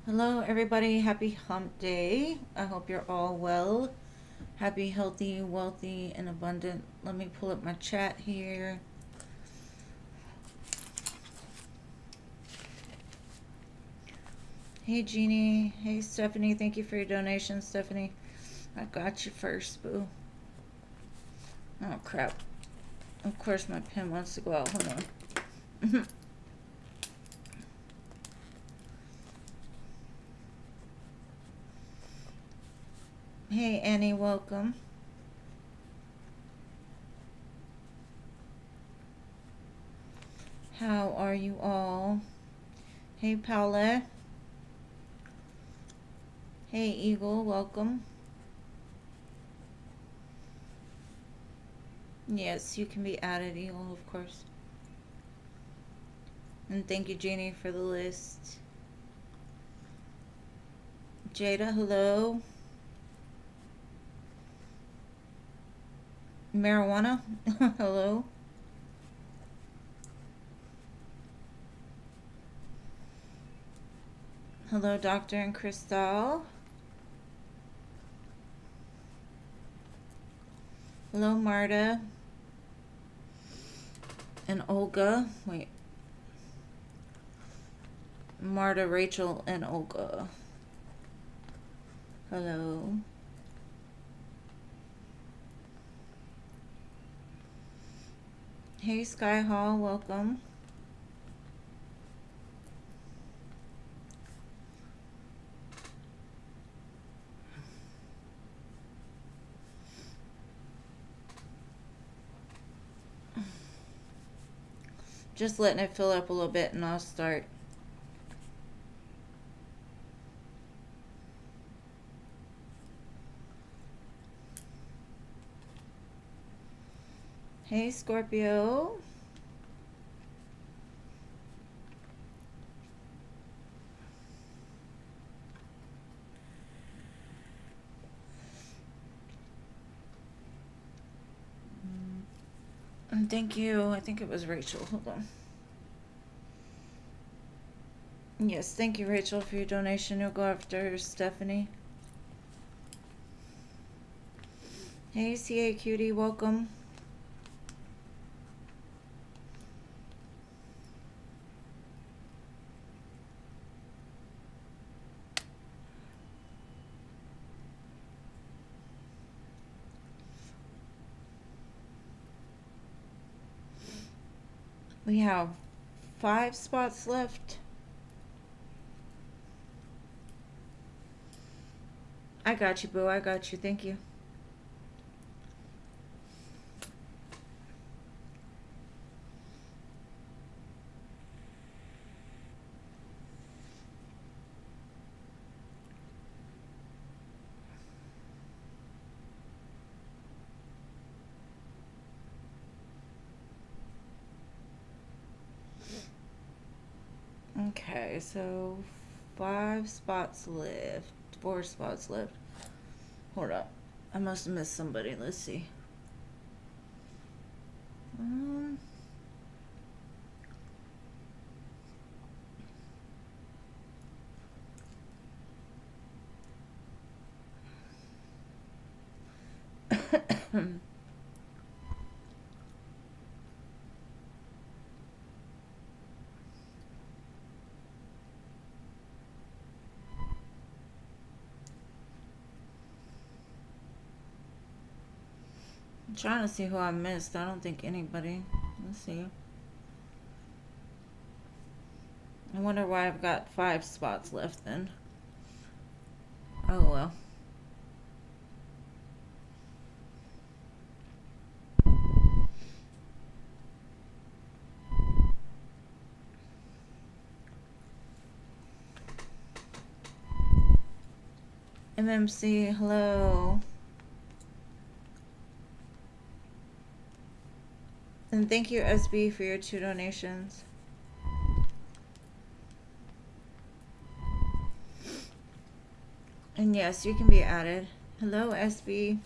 Hello, everybody. Happy hump day. I hope you're all well. Happy, healthy, wealthy, and abundant. Let me pull up my chat here. Hey, Jeannie. Hey, Stephanie. Thank you for your donation, Stephanie. I got you first, boo. Oh, crap. Of course, my pen wants to go out. Hold on. Hey, Annie. Welcome. How are you all? Hey, Paula. Hey, Eagle. Welcome. Yes, you can be added, Eagle, of course. And thank you, Jeannie, for the list. Jada, hello. Marijuana, hello. Hello, Doctor and Crystal. Hello, Marta. And Olga. Wait. Marta, Rachel, and Olga. Hello. Hey, Sky Hall, welcome. Just letting it fill up a little bit and I'll start. Hey, Scorpio. And thank you. I think it was Rachel. Hold on. Yes, thank you, Rachel, for your donation. You'll go after Stephanie. Hey, CA Cutie, welcome. We have 5 spots left. I got you, boo. I got you. Thank you. Okay, so 5 spots left. 4 spots left. Hold up. I must have missed somebody. Let's see. I'm trying to see who I missed. I don't think anybody. Let's see. I wonder why I've got 5 spots left then. Oh well. MMC, hello. And thank you, SB, for your 2 donations. And yes, you can be added. Hello, SB.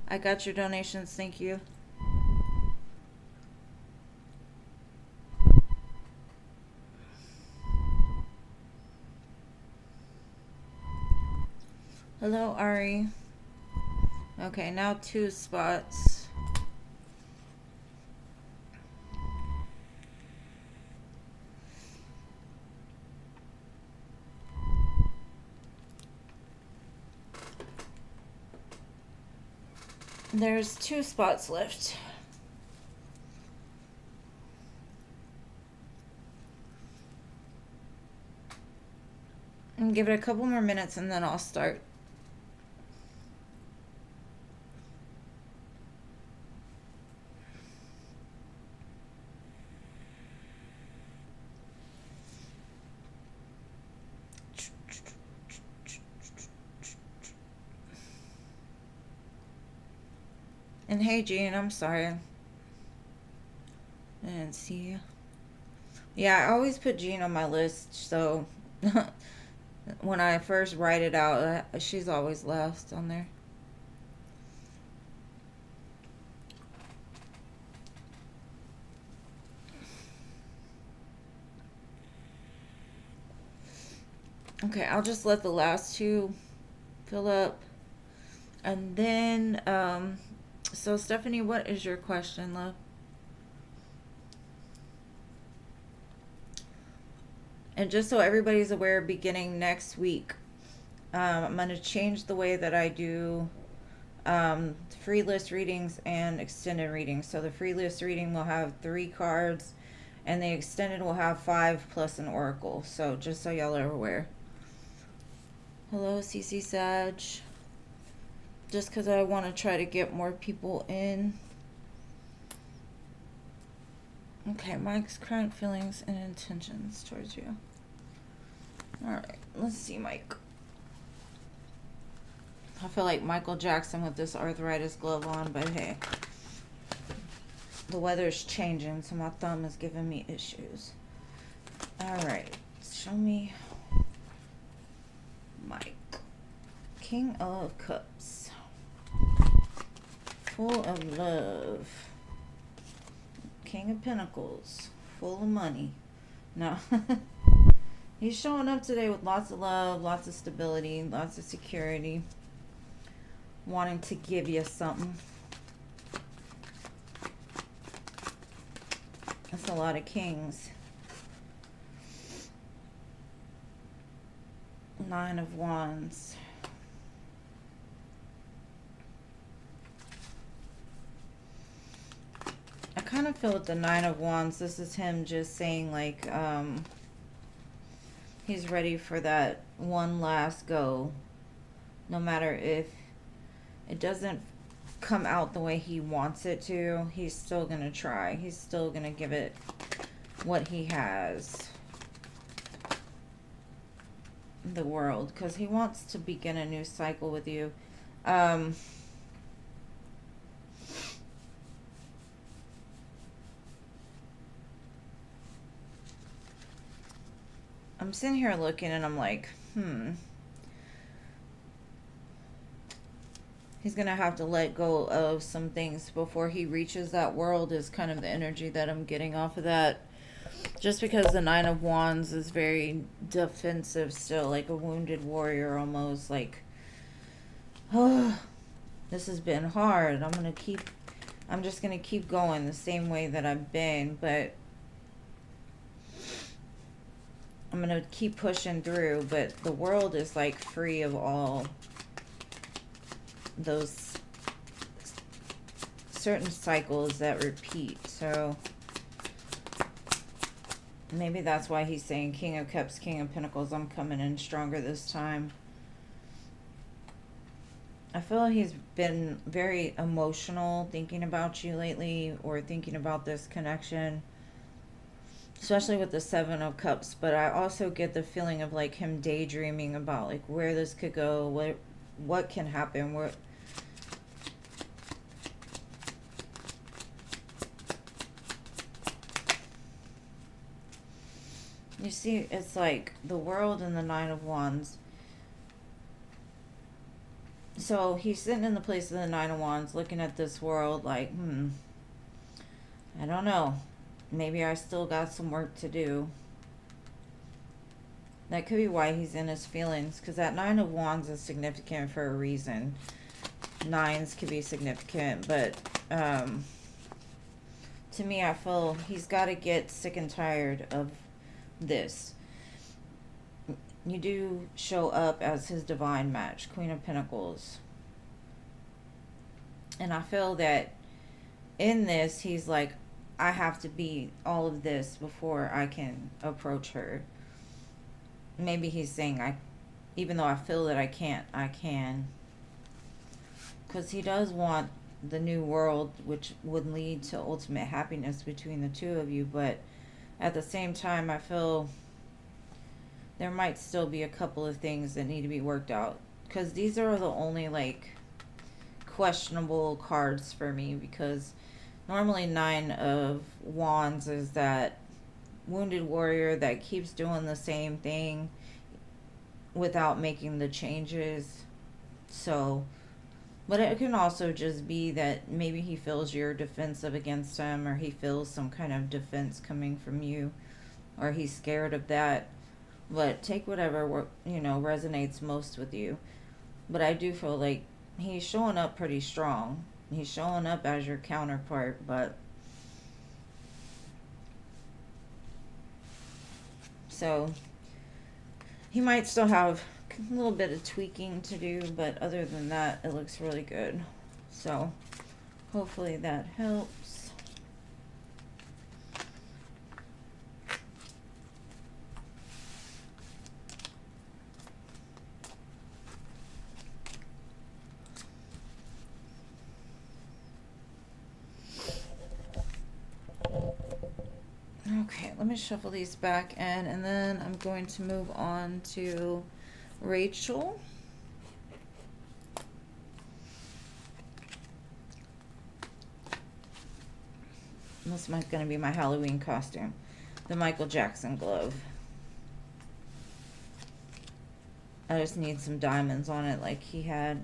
I got your donations. Thank you. Hello, Ari. Okay, now 2 spots. There's 2 spots left. And give it a couple more minutes and then I'll start. And hey, Jean, I'm sorry. I didn't see you. Yeah, I always put Jean on my list, so when I first write it out, she's always last on there. Okay, I'll just let the last 2 fill up. And then, so Stephanie, what is your question, love? And just so everybody's aware, beginning next week, I'm going to change the way that I do free list readings and extended readings. So the free list reading will have 3 cards, and the extended will have 5 plus an oracle. So just so y'all are aware. Hello, CC Sag. Just because I want to try to get more people in. Okay, Mike's current feelings and intentions towards you. Alright, let's see, Mike. I feel like Michael Jackson with this arthritis glove on, but hey. The weather's changing, so my thumb is giving me issues. Alright, show me Mike. King of Cups. Full of love. King of Pentacles. Full of money. No. He's showing up today with lots of love, lots of stability, lots of security. Wanting to give you something. That's a lot of kings. 9 of Wands. I kind of feel with the 9 of Wands, this is him just saying like, he's ready for that one last go. No matter if it doesn't come out the way he wants it to, he's still going to try. He's still going to give it what he has. The world. Because he wants to begin a new cycle with you. I'm sitting here looking and I'm like, he's going to have to let go of some things before he reaches that world is kind of the energy that I'm getting off of that. Just because the 9 of Wands is very defensive still, like a wounded warrior almost, like, oh, this has been hard. I'm just going to keep going the same way that I've been, but I'm going to keep pushing through, but the world is like free of all those certain cycles that repeat. So maybe that's why he's saying King of Cups, King of Pentacles, I'm coming in stronger this time. I feel he's been very emotional thinking about you lately, or thinking about this connection. Especially with the 7 of Cups, but I also get the feeling of like him daydreaming about like where this could go, what can happen, where you see it's like the world and the 9 of Wands. So he's sitting in the place of the 9 of Wands looking at this world like, I don't know. Maybe I still got some work to do. That could be why he's in his feelings, because that Nine of Wands is significant for a reason. Nines could be significant, but to me, I feel he's got to get sick and tired of this. You do show up as his divine match, Queen of Pentacles. And I feel that in this, he's like, I have to be all of this before I can approach her. Maybe he's saying, even though I feel that I can't, I can. Because he does want the new world, which would lead to ultimate happiness between the two of you. But at the same time, I feel there might still be a couple of things that need to be worked out. Because these are the only, like, questionable cards for me. Because normally Nine of Wands is that wounded warrior that keeps doing the same thing without making the changes. So, but it can also just be that maybe he feels you're defensive against him, or he feels some kind of defense coming from you, or he's scared of that. But take whatever, resonates most with you. But I do feel like he's showing up pretty strong. He's showing up as your counterpart, but so he might still have a little bit of tweaking to do, but other than that, it looks really good. So hopefully that helps. Okay, let me shuffle these back in, and then I'm going to move on to Rachel. This is going to be my Halloween costume. The Michael Jackson glove. I just need some diamonds on it like he had.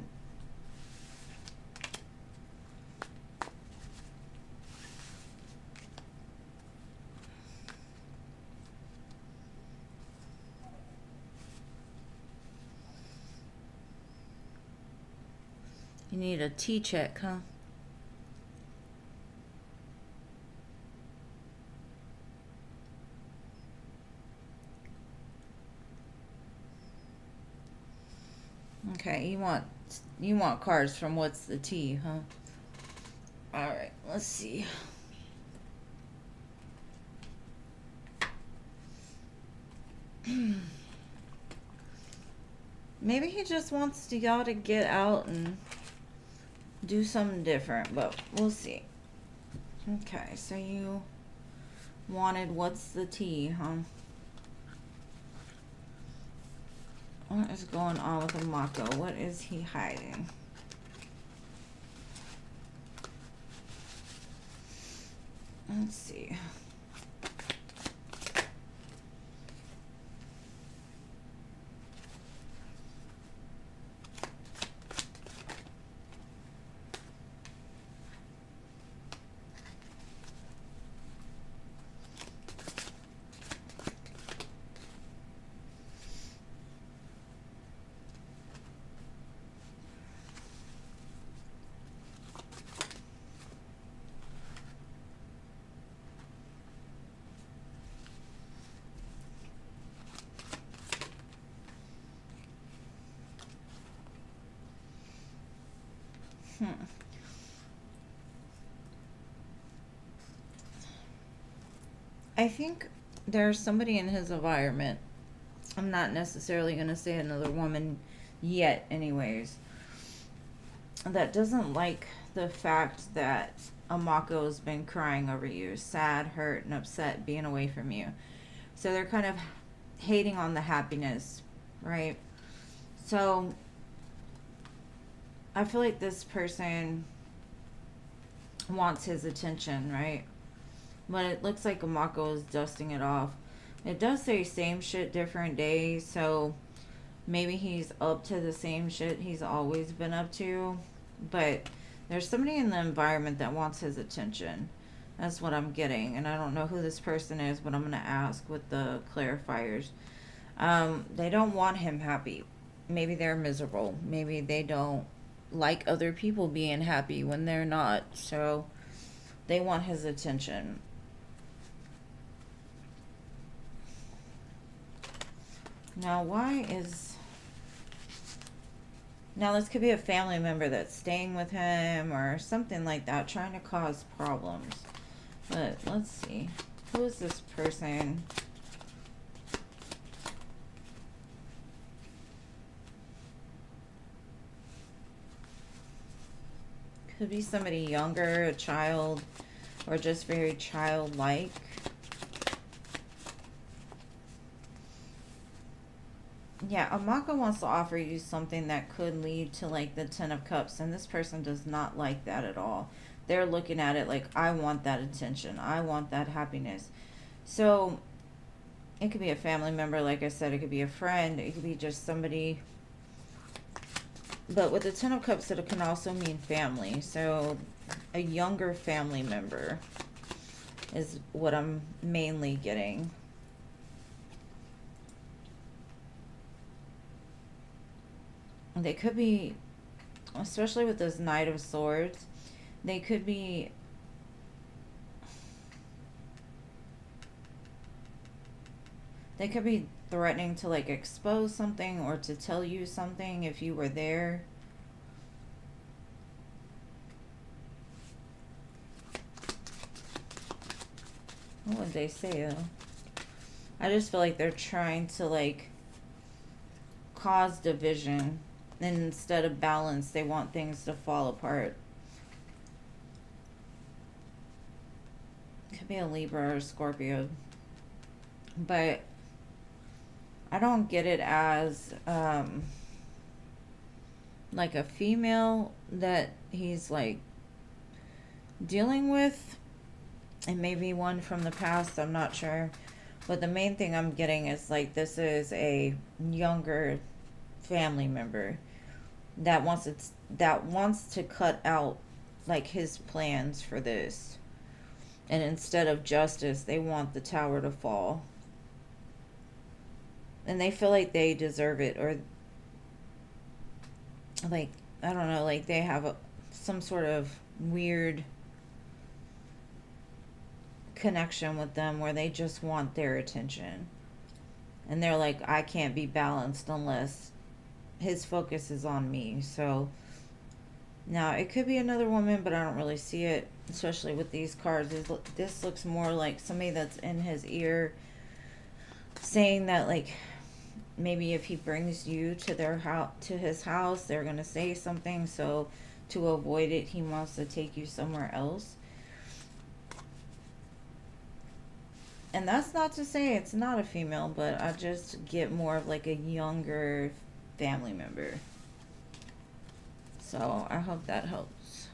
You need a T-check, huh? Okay, you want cards from What's the T, huh? All right, let's see. Maybe he just wants y'all to get out and do something different, but we'll see. Okay, so you wanted What's the Tea, huh? What is going on with Amako? What is he hiding? Let's see. I think there's somebody in his environment. I'm not necessarily going to say another woman yet, anyways, that doesn't like the fact that Amako's been crying over you, sad, hurt, and upset being away from you. So they're kind of hating on the happiness, right? So I feel like this person wants his attention, right? But it looks like Amako is dusting it off. It does say same shit, different day, so maybe he's up to the same shit he's always been up to. But there's somebody in the environment that wants his attention. That's what I'm getting. And I don't know who this person is, but I'm going to ask with the clarifiers. They don't want him happy. Maybe they're miserable. Maybe they don't like other people being happy when they're not. So they want his attention. Now, why is... Now, this could be a family member that's staying with him or something like that, trying to cause problems. But let's see. Who is this person? Could be somebody younger, a child, or just very childlike. Yeah, Amaka wants to offer you something that could lead to like the Ten of Cups, and this person does not like that at all. They're looking at it like, I want that attention. I want that happiness. So it could be a family member, like I said. It could be a friend. It could be just somebody. But with the Ten of Cups, it can also mean family. So a younger family member is what I'm mainly getting. They could be, especially with this Knight of Swords, they could be threatening to like expose something or to tell you something if you were there. What would they say though? I just feel like they're trying to like cause division, and instead of balance, they want things to fall apart. Could be a Libra or a Scorpio. But I don't get it as like a female that he's like dealing with. It may be one from the past, I'm not sure. But the main thing I'm getting is like this is a younger family member that wants to cut out like his plans for this. And instead of justice, they want the tower to fall. And they feel like they deserve it, or like, I don't know, like they have some sort of weird connection with them where they just want their attention. And they're like, I can't be balanced unless his focus is on me. So now it could be another woman, but I don't really see it, especially with these cards. This looks more like somebody that's in his ear saying that like maybe if he brings you to their house, to his house, they're going to say something. So to avoid it, he wants to take you somewhere else. And that's not to say it's not a female, but I just get more of like a younger family member. So I hope that helps.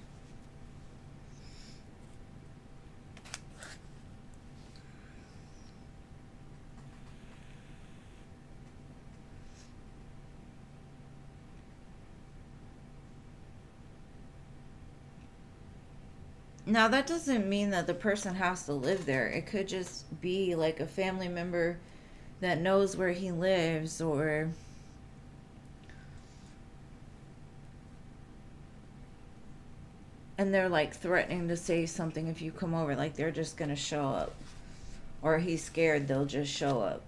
Now, that doesn't mean that the person has to live there. It could just be like a family member that knows where he lives, or and they're like threatening to say something if you come over, like they're just gonna show up, or he's scared they'll just show up.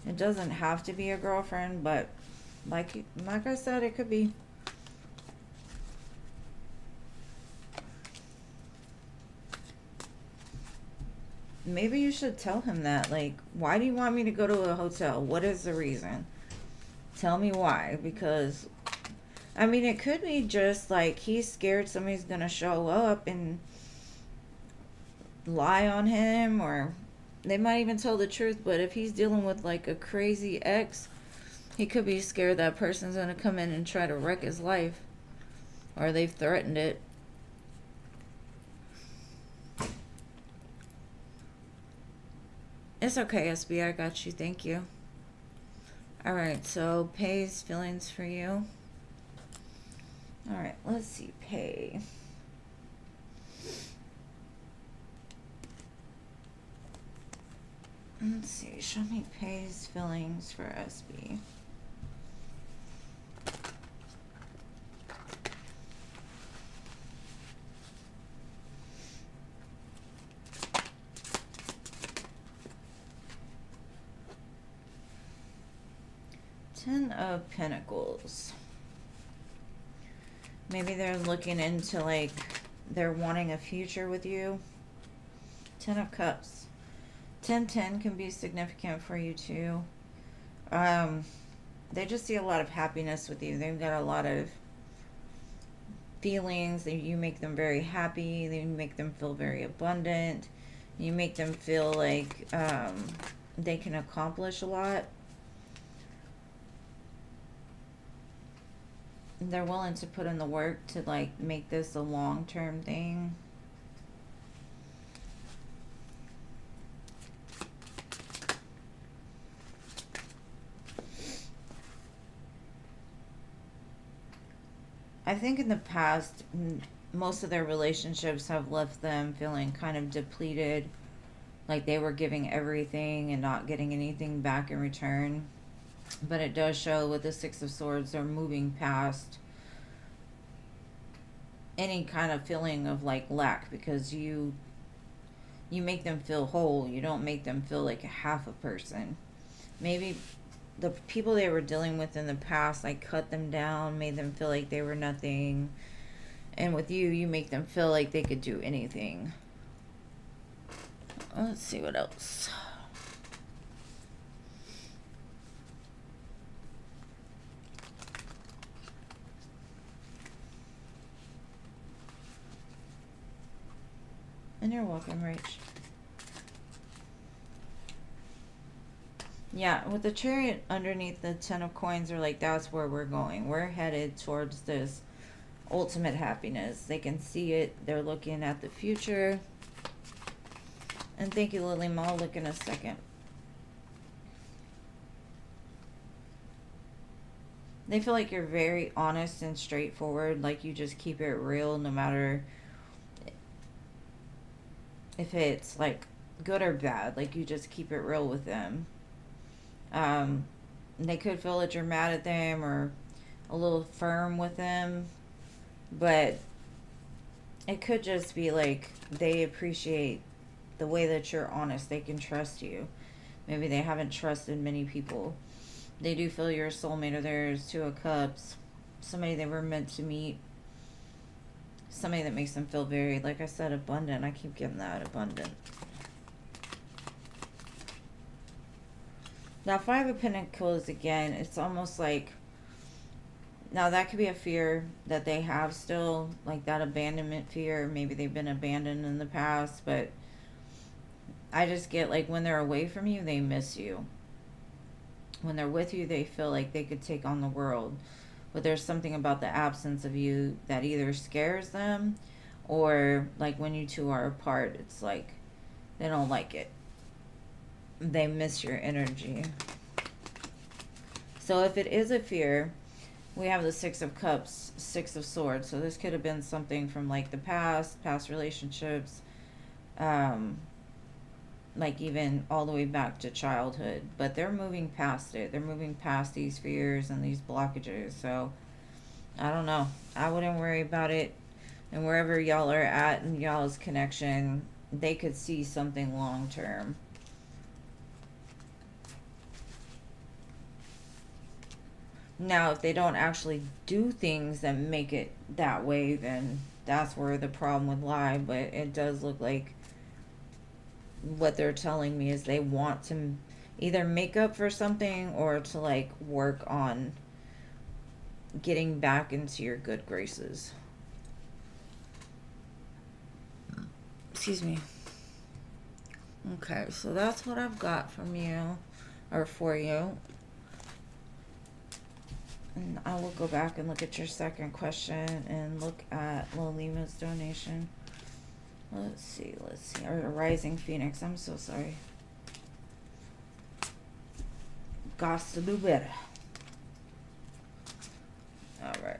It doesn't have to be a girlfriend, but like I said, it could be. Maybe you should tell him that. Like, why do you want me to go to a hotel? What is the reason? Tell me why. Because, I mean, it could be just like he's scared somebody's going to show up and lie on him, or they might even tell the truth. But if he's dealing with like a crazy ex, he could be scared that person's going to come in and try to wreck his life, or they've threatened it. It's okay, SB. I got you. Thank you. Alright, so Pay's feelings for you. Alright, let's see. Pay. Let's see. Show me pays fillings for SB. Ten of Pentacles. Maybe they're looking into, like, they're wanting a future with you. Ten of Cups. 10-10 can be significant for you too. They just see a lot of happiness with you. They've got a lot of feelings. You make them very happy. You make them feel very abundant. You make them feel like they can accomplish a lot. They're willing to put in the work to, like, make this a long-term thing. I think in the past, most of their relationships have left them feeling kind of depleted, like they were giving everything and not getting anything back in return. But it does show with the Six of Swords, they're moving past any kind of feeling of, like, lack, because you make them feel whole. You don't make them feel like a half a person. Maybe the people they were dealing with in the past, like, cut them down, made them feel like they were nothing. And with you, you make them feel like they could do anything. Let's see what else. And you're welcome, Rach. Yeah, with the Chariot underneath the Ten of Coins, are like, that's where we're going. We're headed towards this ultimate happiness. They can see it. They're looking at the future. And thank you, Lily Ma. I'll look in a second. They feel like you're very honest and straightforward. Like, you just keep it real no matter if it's, like, good or bad. Like, you just keep it real with them. They could feel that you're mad at them or a little firm with them, but it could just be like they appreciate the way that you're honest. They can trust you. Maybe they haven't trusted many people. They do feel you're a soulmate of theirs. Two of Cups. Somebody they were meant to meet. Somebody that makes them feel very, like I said, abundant. I keep getting that, abundant. Now, Five of Pentacles, again, it's almost like, now that could be a fear that they have still, like that abandonment fear. Maybe they've been abandoned in the past, but I just get, like, when they're away from you, they miss you. When they're with you, they feel like they could take on the world. But there's something about the absence of you that either scares them, or, like, when you two are apart, it's like they don't like it. They miss your energy. So if it is a fear, we have the Six of Cups, Six of Swords. So this could have been something from, like, the past relationships, like even all the way back to childhood. But they're moving past it. They're moving past these fears and these blockages. So I don't know. I wouldn't worry about it. And wherever y'all are at in y'all's connection, they could see something long term. Now, if they don't actually do things that make it that way, then that's where the problem would lie. But it does look like what they're telling me is they want to either make up for something or to, like, work on getting back into your good graces. Excuse me. Okay, so that's what I've got from you, or for you. And I will go back and look at your second question and look at Lolima's donation. Let's see. Or Rising Phoenix. I'm so sorry. Got to do better. Alright.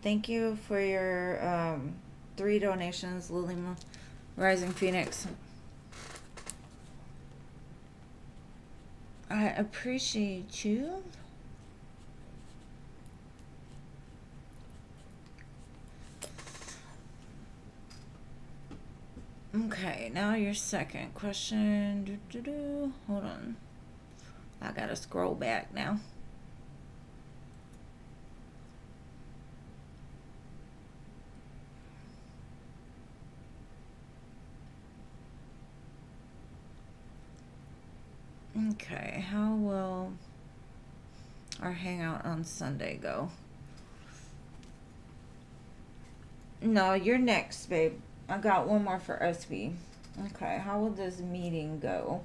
Thank you for your 3 donations, Lily Rising Phoenix. I appreciate you. Okay, now your second question. Hold on. I gotta scroll back now. Okay, how will our hangout on Sunday go? No, you're next, babe. I got one more for SB. Okay, how will this meeting go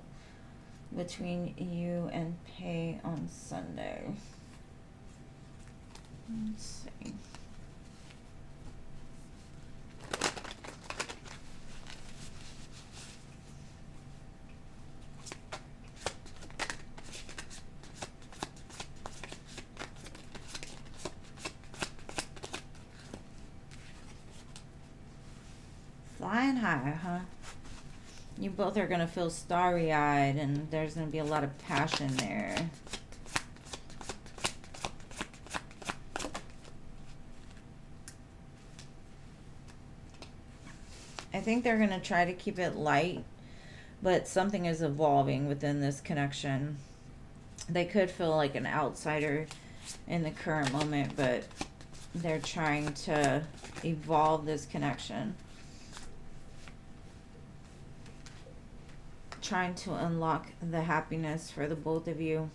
between you and Pay on Sunday? Let's see. Flying high, huh? You both are going to feel starry-eyed, and there's going to be a lot of passion there. I think they're going to try to keep it light, but something is evolving within this connection. They could feel like an outsider in the current moment, but they're trying to evolve this connection. Trying to unlock the happiness for the both of you.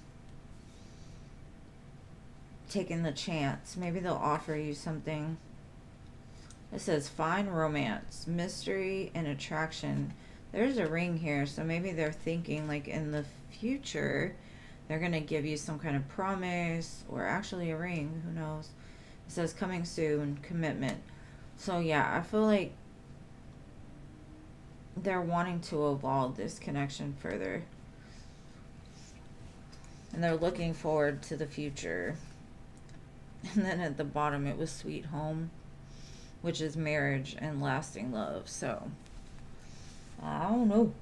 Taking the chance. Maybe they'll offer you something. It says find romance, mystery, and attraction. There's a ring here, so maybe they're thinking like in the future they're going to give you some kind of promise, or actually a ring, who knows. It says coming soon, commitment. So yeah, I feel like they're wanting to evolve this connection further. And they're looking forward to the future. And then at the bottom it was sweet home, which is marriage and lasting love. So, I don't know.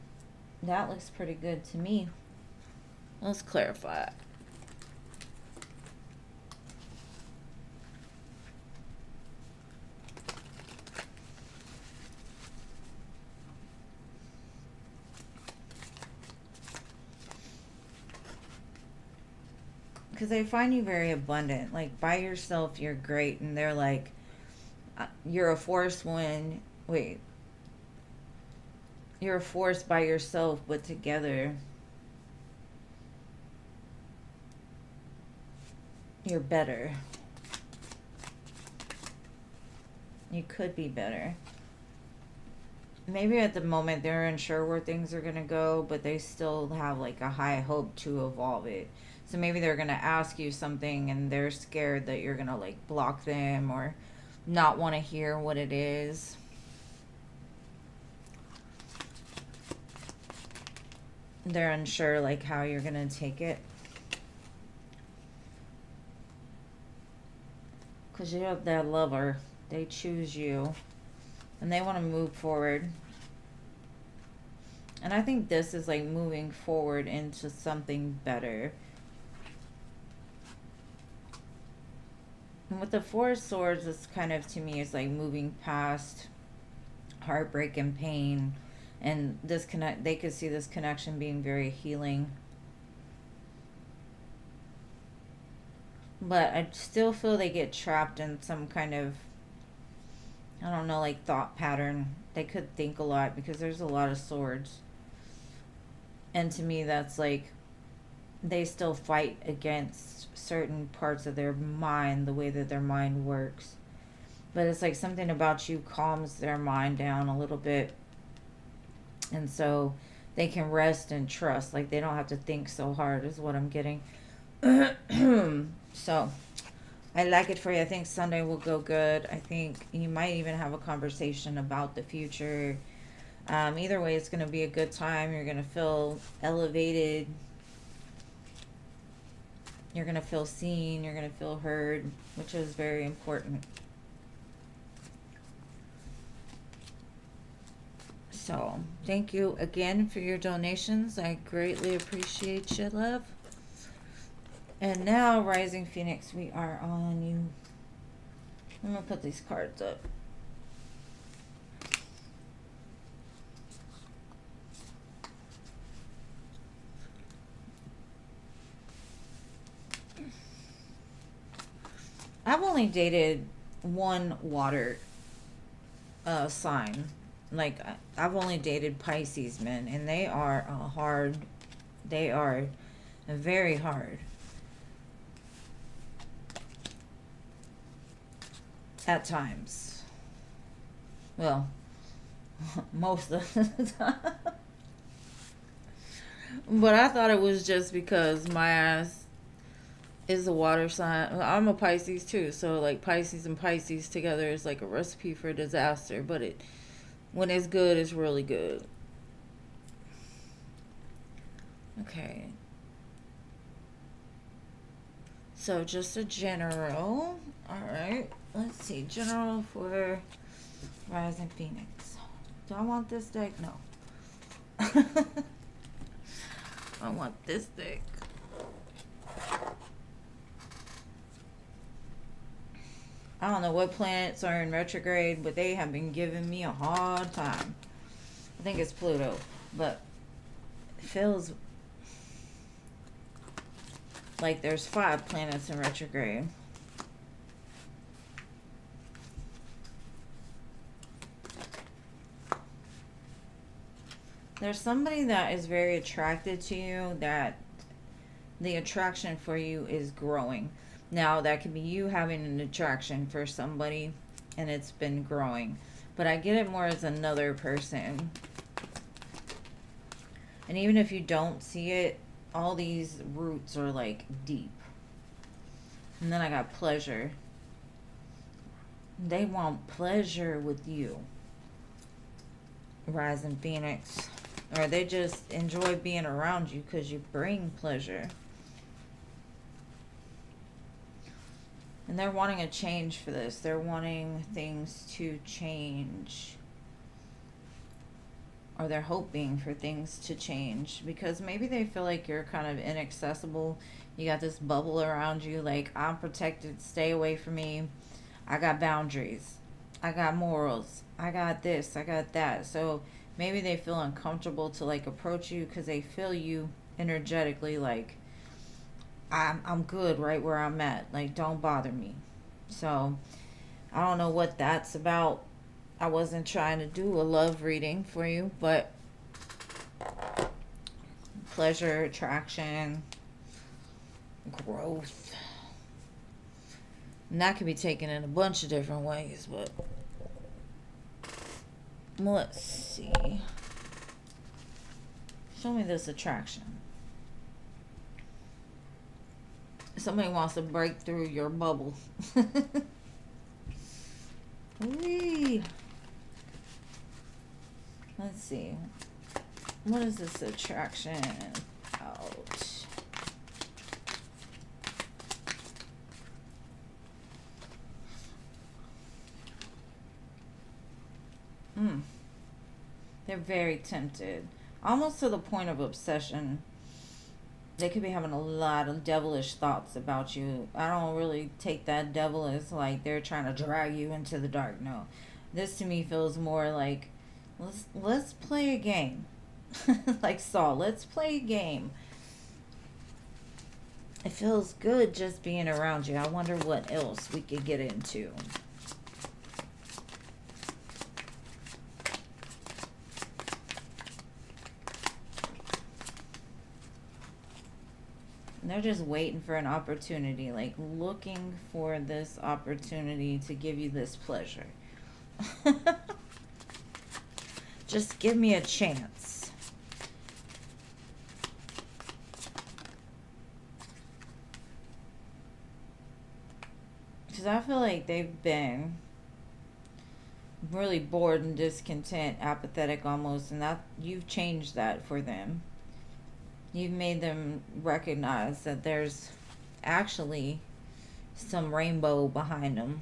That looks pretty good to me. Let's clarify it. Because they find you very abundant. Like, by yourself, you're great. And they're like, you're a force when... Wait. You're a force by yourself, but together... You're better. You could be better. Maybe at the moment they're unsure where things are going to go, but they still have like a high hope to evolve it. So maybe they're going to ask you something and they're scared that you're going to like block them or not want to hear what it is. They're unsure like how you're going to take it. Because you have that lover. They choose you. And they want to move forward. And I think this is like moving forward into something better. And with the Four of Swords, it's kind of, to me, is like moving past heartbreak and pain. And this they could see this connection being very healing. But I still feel they get trapped in some kind of, I don't know, like thought pattern. They could think a lot because there's a lot of swords. And to me, that's like, they still fight against certain parts of their mind, the way that their mind works. But it's like something about you calms their mind down a little bit. And so they can rest and trust. Like they don't have to think so hard is what I'm getting. So I like it for you. I think Sunday will go good. I think you might even have a conversation about the future. Either way, it's going to be a good time. You're going to feel elevated. You're going to feel seen. You're going to feel heard, which is very important. So, thank you again for your donations. I greatly appreciate you, love. And now, Rising Phoenix, we are on you. I'm going to put these cards up. I've only dated one water sign. Like, I've only dated Pisces men, and they are they are very hard. At times. Well, most of the time. But I thought it was just because my ass is a water sign. I'm a Pisces too, so like Pisces and Pisces together is like a recipe for disaster. But when it's good, it's really good. Okay. So just a general. Alright. Let's see. General for Rising Phoenix. Do I want this deck? No. I want this deck. I don't know what planets are in retrograde, but they have been giving me a hard time. I think it's Pluto, but it feels like there's 5 planets in retrograde. There's somebody that is very attracted to you, that the attraction for you is growing. Now, that could be you having an attraction for somebody and it's been growing. But I get it more as another person. And even if you don't see it, all these roots are like deep. And then I got pleasure. They want pleasure with you, Rising Phoenix. Or they just enjoy being around you because you bring pleasure. And they're wanting a change for this. They're wanting things to change. Or they're hoping for things to change. Because maybe they feel like you're kind of inaccessible. You got this bubble around you. Like, I'm protected. Stay away from me. I got boundaries. I got morals. I got this. I got that. So maybe they feel uncomfortable to like approach you because they feel you energetically like, I'm good right where I'm at. Like, don't bother me. So I don't know what that's about. I wasn't trying to do a love reading for you, but pleasure, attraction, growth. And that could be taken in a bunch of different ways, but let's see. Show me this attraction. Somebody wants to break through your bubble. Whee. Let's see. What is this attraction out? They're very tempted. Almost to the point of obsession. They could be having a lot of devilish thoughts about you. I don't really take that devil as like they're trying to drag you into the dark. No. This to me feels more like let's play a game. Like Saul, let's play a game. It feels good just being around you. I wonder what else we could get into. And they're just waiting for an opportunity, like looking for this opportunity to give you this pleasure. Just give me a chance. Because I feel like they've been really bored and discontent, apathetic almost, and that you've changed that for them. You've made them recognize that there's actually some rainbow behind them.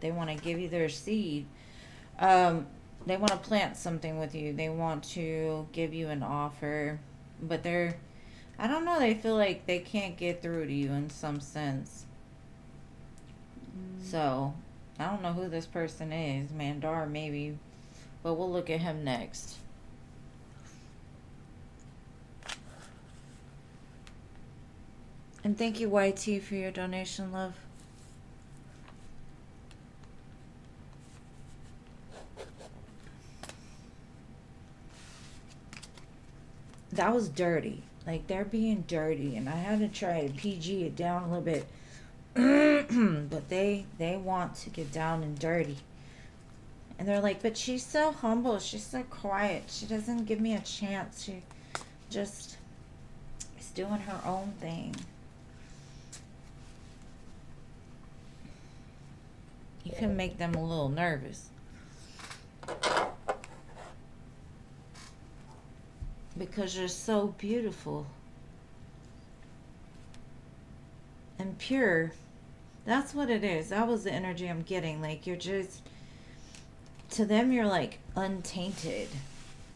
They want to give you their seed. They want to plant something with you. They want to give you an offer, but I don't know, they feel like they can't get through to you in some sense. So, I don't know who this person is. Mandar, maybe. But we'll look at him next. And thank you, YT, for your donation, love. That was dirty. Like, they're being dirty, and I had to try to PG it down a little bit. But they want to get down and dirty. And they're like, but she's so humble. She's so quiet. She doesn't give me a chance. She just is doing her own thing. You can make them a little nervous. Because you're so beautiful and pure. That's what it is. That was the energy I'm getting. Like, you're just, to them, you're like untainted.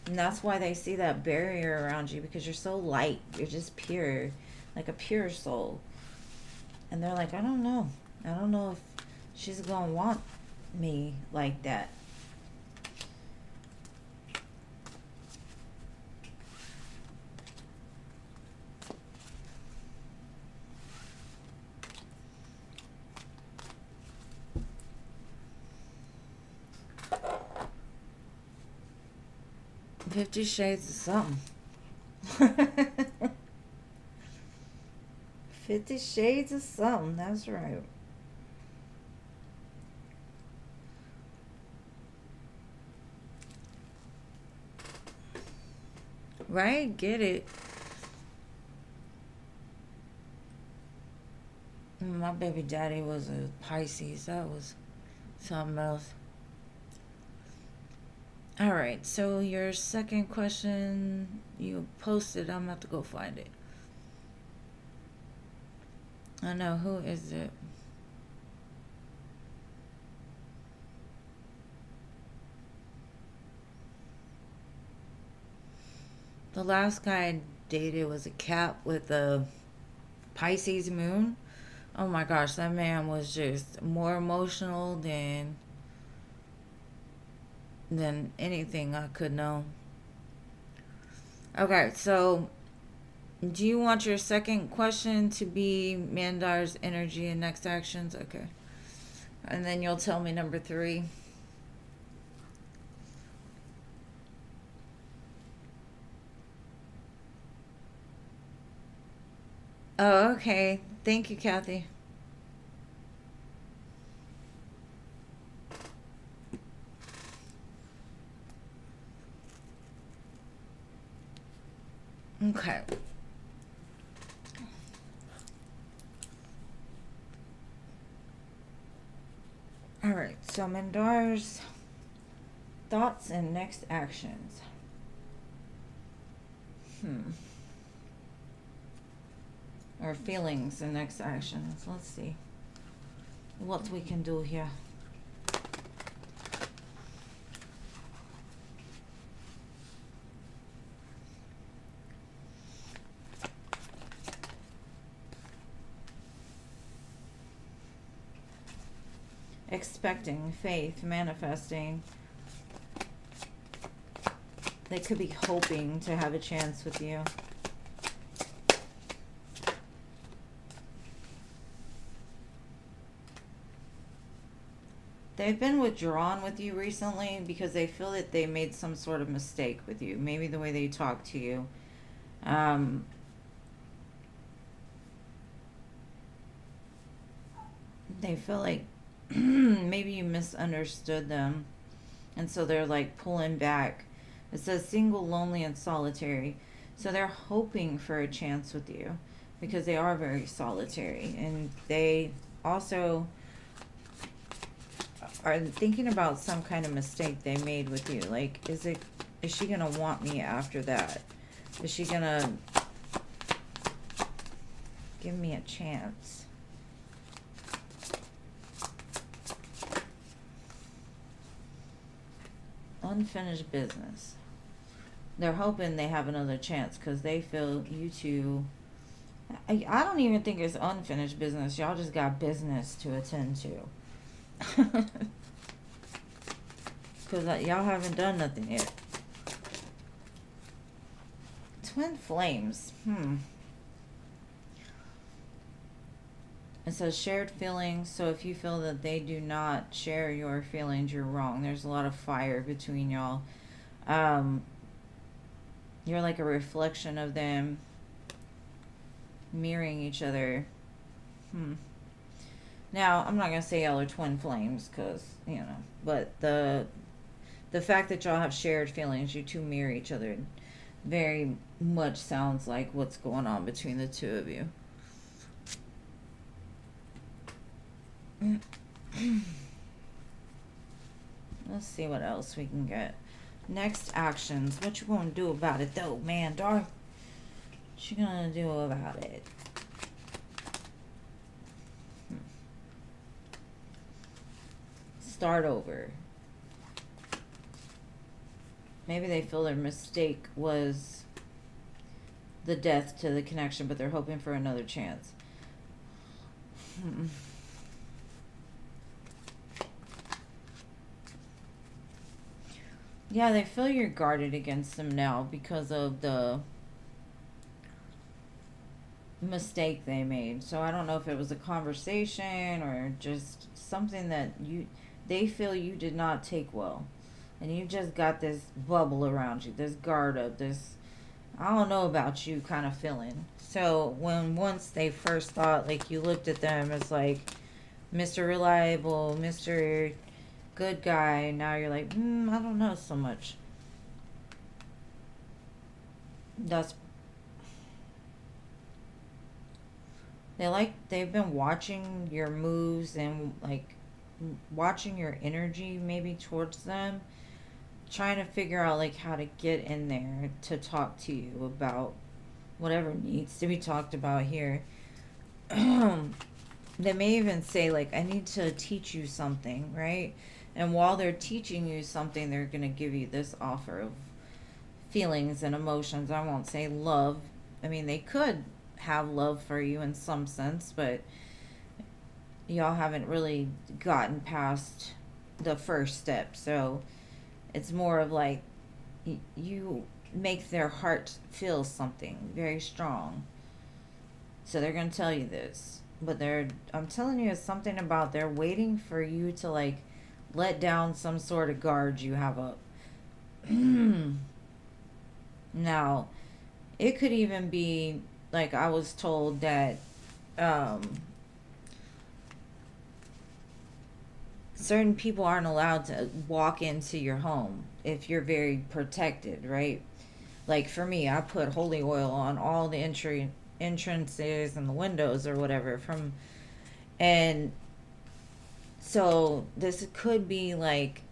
And that's why they see that barrier around you, because you're so light. You're just pure, like a pure soul. And they're like, I don't know. I don't know if she's going to want me like that. $50 Shades of something. 50 Shades of something, that's right. Right? Get it. My baby daddy was a Pisces. That was something else. All right, so your second question, you posted. I'm going to have to go find it. I know. Who is it? The last guy I dated was a cat with a Pisces moon. Oh my gosh, that man was just more emotional than anything I could know. Okay, so do you want your second question to be Mandar's energy and next actions? Okay. And then you'll tell me number 3. Oh, okay. Thank you, Kathy. Okay. All right. So Mandar's thoughts and next actions. Or feelings and next actions. Let's see what we can do here. Expecting, faith, manifesting. They could be hoping to have a chance with you. They've been withdrawn with you recently because they feel that they made some sort of mistake with you. Maybe the way they talk to you. They feel like maybe you misunderstood them. And so they're like pulling back. It says single, lonely, and solitary. So they're hoping for a chance with you because they are very solitary, and they also are thinking about some kind of mistake they made with you. Like, is she gonna want me after that? Is she gonna give me a chance? Unfinished business. They're hoping they have another chance because they feel you two. I don't even think it's unfinished business. Y'all just got business to attend to. Because y'all haven't done nothing yet. Twin flames. It says shared feelings. So if you feel that they do not share your feelings, you're wrong. There's a lot of fire between y'all. You're like a reflection of them, mirroring each other. Now, I'm not going to say y'all are twin flames because, you know, but the fact that y'all have shared feelings, you two mirror each other, very much sounds like what's going on between the two of you. Let's see what else we can get. Next actions. What you gonna do about it though, man, dog? What you gonna do about it? Start over. Maybe they feel their mistake was the death to the connection, but they're hoping for another chance. Yeah, they feel you're guarded against them now because of the mistake they made. So I don't know if it was a conversation or just something that they feel you did not take well. And you just got this bubble around you, this guard up, this I don't know about you kind of feeling. So once they first thought, like, you looked at them as like Mr. Reliable, Mr. Good guy, now you're like, I don't know so much. They've been watching your moves and like watching your energy maybe towards them, trying to figure out like how to get in there to talk to you about whatever needs to be talked about here. They may even say like, I need to teach you something, right? And while they're teaching you something, they're going to give you this offer of feelings and emotions. I won't say love. I mean, they could have love for you in some sense, but y'all haven't really gotten past the first step. So it's more of like you make their heart feel something very strong. So they're going to tell you this. But I'm telling you, it's something about they're waiting for you to like let down some sort of guard you have up. Now, it could even be like I was told that certain people aren't allowed to walk into your home if you're very protected, right? Like for me, I put holy oil on all the entrances and the windows or whatever and so this could be like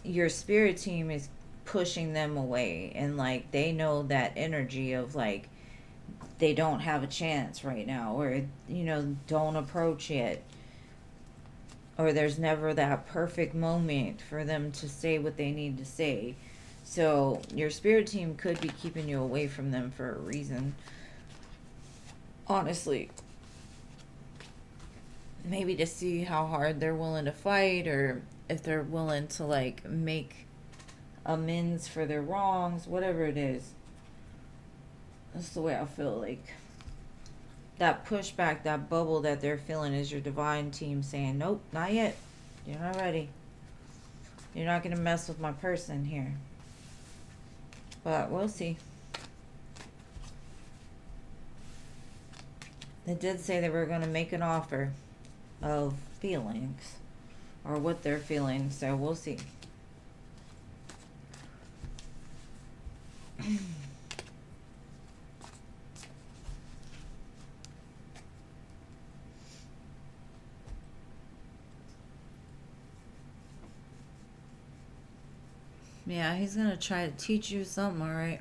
your spirit team is pushing them away, and like they know that energy of like they don't have a chance right now, or don't approach it, or there's never that perfect moment for them to say what they need to say. So your spirit team could be keeping you away from them for a reason, honestly. Maybe to see how hard they're willing to fight, or if they're willing to like make amends for their wrongs, whatever it is. That's the way I feel. Like that pushback, that bubble that they're feeling is your divine team saying, nope, not yet. You're not ready. You're not going to mess with my person here. But we'll see. They did say they were going to make an offer of feelings, or what they're feeling, so we'll see. Yeah, he's gonna try to teach you something, alright?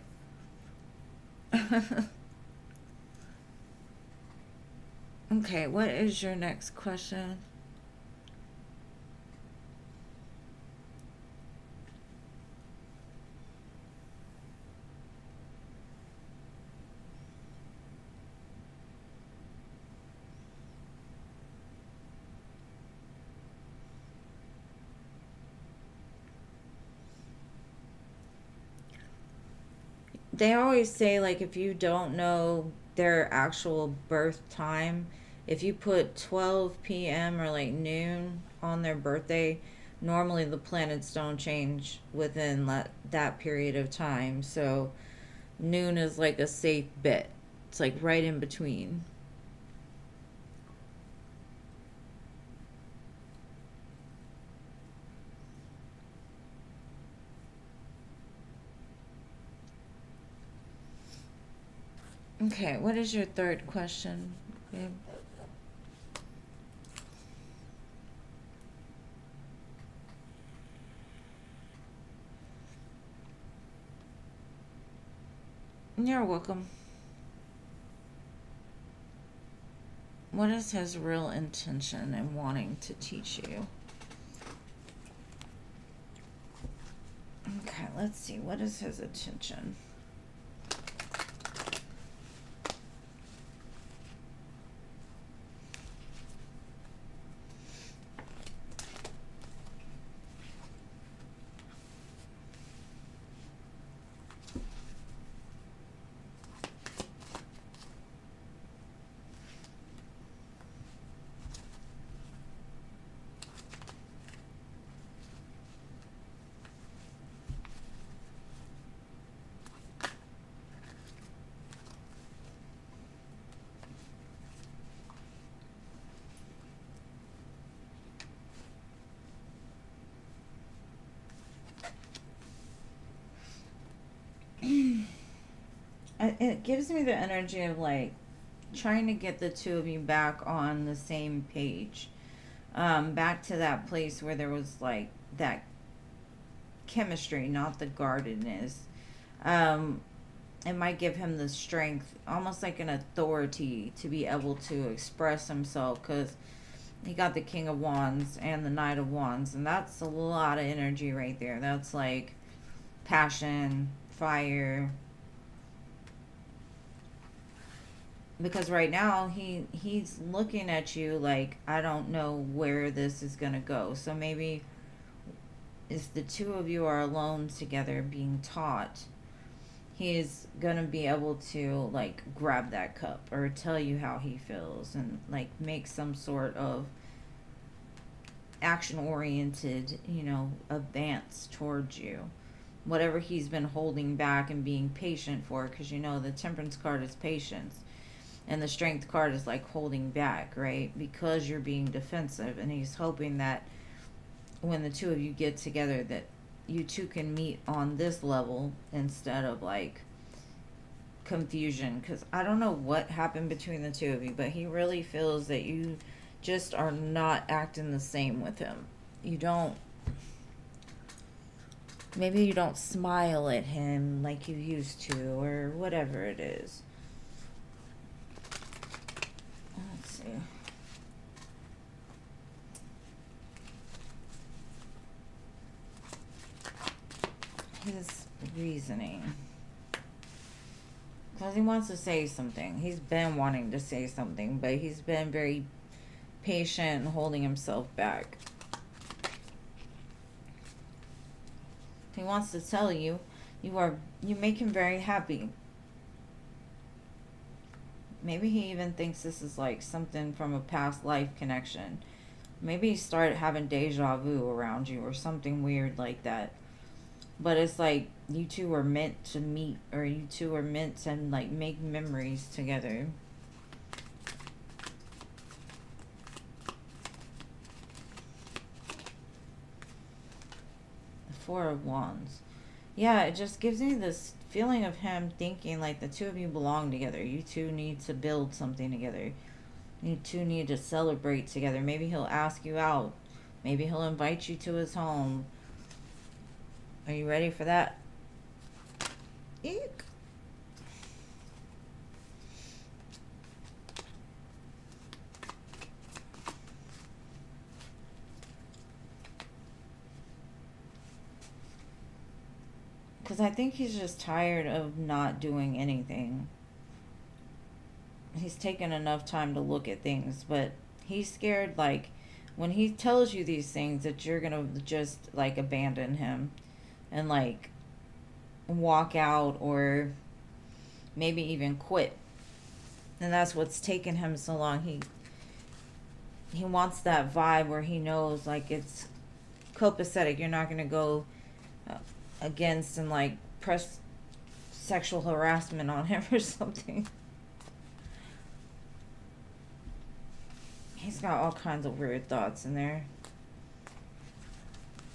Okay, what is your next question? They always say, like, if you don't know their actual birth time, if you put 12 p.m. or like noon on their birthday, normally the planets don't change within that period of time. So noon is like a safe bet. It's like right in between. Okay, what is your third question, babe? You're welcome. What is his real intention in wanting to teach you? Okay, let's see. What is his intention? It gives me the energy of like trying to get the two of you back on the same page, back to that place where there was like that chemistry, not the guardedness. um, it might give him the strength, almost like an authority, to be able to express himself, because he got the King of Wands and the Knight of Wands, and that's a lot of energy right there. That's like passion, fire. Because right now he's looking at you like, I don't know where this is gonna go. So maybe if the two of you are alone together being taught, he's gonna be able to like grab that cup or tell you how he feels and like make some sort of action oriented, advance towards you, whatever he's been holding back and being patient for, because the Temperance card is patience, and the Strength card is like holding back, right? Because you're being defensive, and he's hoping that when the two of you get together, that you two can meet on this level instead of like confusion. Because I don't know what happened between the two of you, but he really feels that you just are not acting the same with him. You don't, maybe you don't smile at him like you used to, or whatever it is. Let's see. His reasoning. Because he wants to say something. He's been wanting to say something, but he's been very patient and holding himself back. He wants to tell you, you make him very happy. Maybe he even thinks this is like something from a past life connection. Maybe he started having deja vu around you or something weird like that. But it's like you two were meant to meet, or you two are meant to like make memories together. The Four of Wands. Yeah, it just gives me this feeling of him thinking like the two of you belong together. You two need to build something together. You two need to celebrate together. Maybe he'll ask you out. Maybe he'll invite you to his home. Are you ready for that? Eek. Because I think he's just tired of not doing anything. He's taken enough time to look at things, but he's scared, like, when he tells you these things, that you're gonna just, like, abandon him and, like, walk out or maybe even quit. And that's what's taken him so long. He wants that vibe where he knows, like, it's copacetic. You're not gonna go against and, like, press sexual harassment on him or something. He's got all kinds of weird thoughts in there.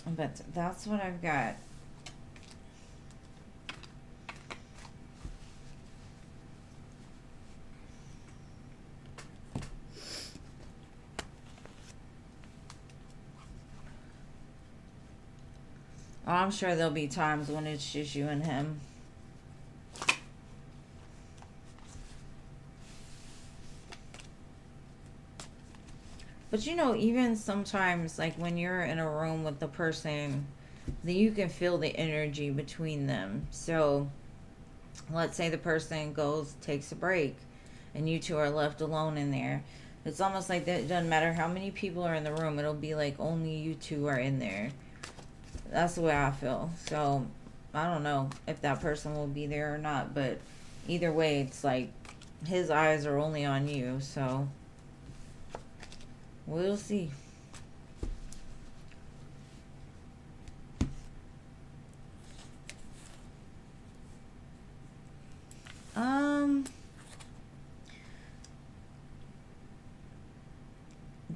But that's what I've got. Oh, I'm sure there'll be times when it's just you and him. But you know, even sometimes, like when you're in a room with the person, then you can feel the energy between them. So let's say the person goes, takes a break, and you two are left alone in there. It's almost like that. It doesn't matter how many people are in the room, it'll be like only you two are in there. That's the way I feel. So I don't know if that person will be there or not, but either way, it's like his eyes are only on you. So we'll see.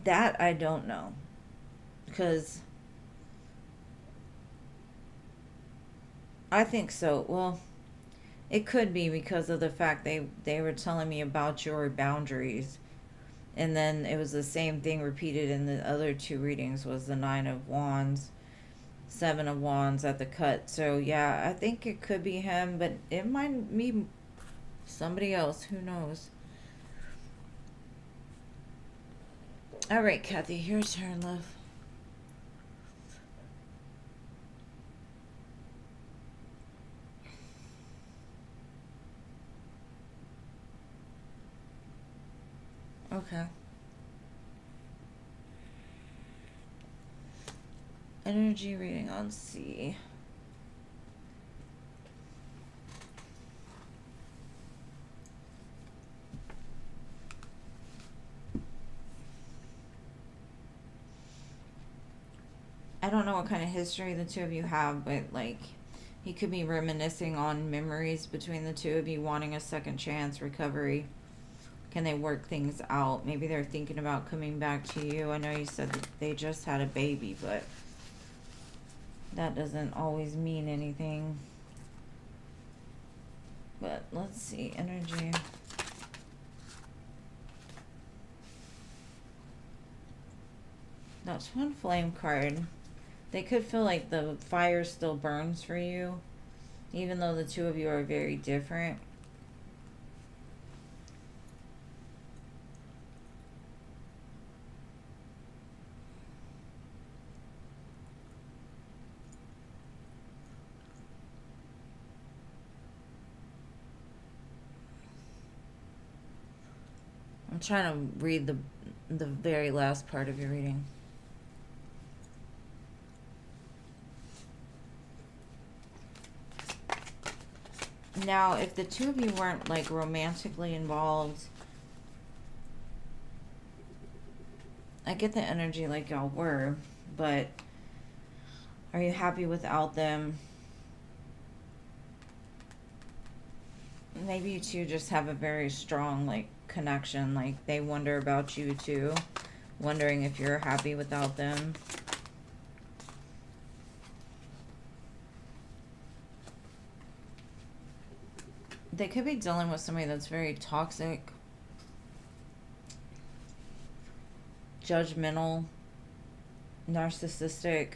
That I don't know, because I think so. Well, it could be because of the fact they were telling me about your boundaries, and then it was the same thing repeated in the other two readings. Was the Nine of Wands, Seven of Wands at the cut. So yeah, I think it could be him, but it might be somebody else. Who knows? All right, Kathy, your turn, love. Okay. Energy reading on C. I don't know what kind of history the two of you have, but like he could be reminiscing on memories between the two of you, wanting a second chance, recovery. Can they work things out? Maybe they're thinking about coming back to you. I know you said that they just had a baby, but that doesn't always mean anything. But let's see, energy. That's one flame card. They could feel like the fire still burns for you, even though the two of you are very different. I'm trying to read the very last part of your reading. Now, if the two of you weren't like romantically involved, I get the energy like y'all were, but are you happy without them? Maybe you two just have a very strong like connection, like they wonder about you too, wondering if you're happy without them. They could be dealing with somebody that's very toxic, judgmental, narcissistic.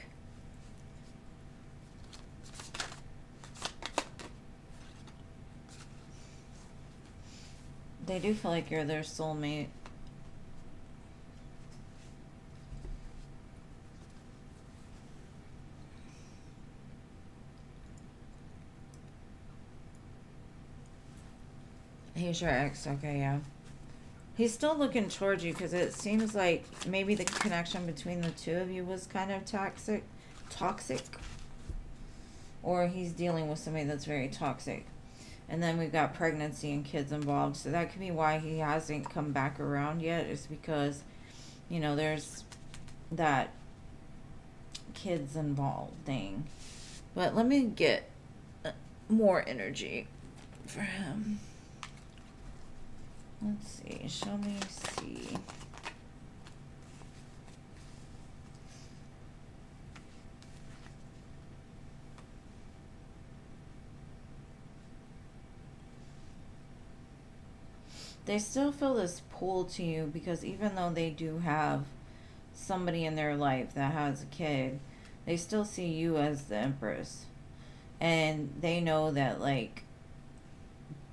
They do feel like you're their soulmate. He's your ex. Okay, yeah. He's still looking towards you because it seems like maybe the connection between the two of you was kind of toxic. Or he's dealing with somebody that's very toxic. And then we've got pregnancy and kids involved. So that could be why he hasn't come back around yet, is because, you know, there's that kids involved thing. But let me get more energy for him. Let's see. Show me see. They still feel this pull to you because even though they do have somebody in their life that has a kid, they still see you as the Empress. And they know that, like,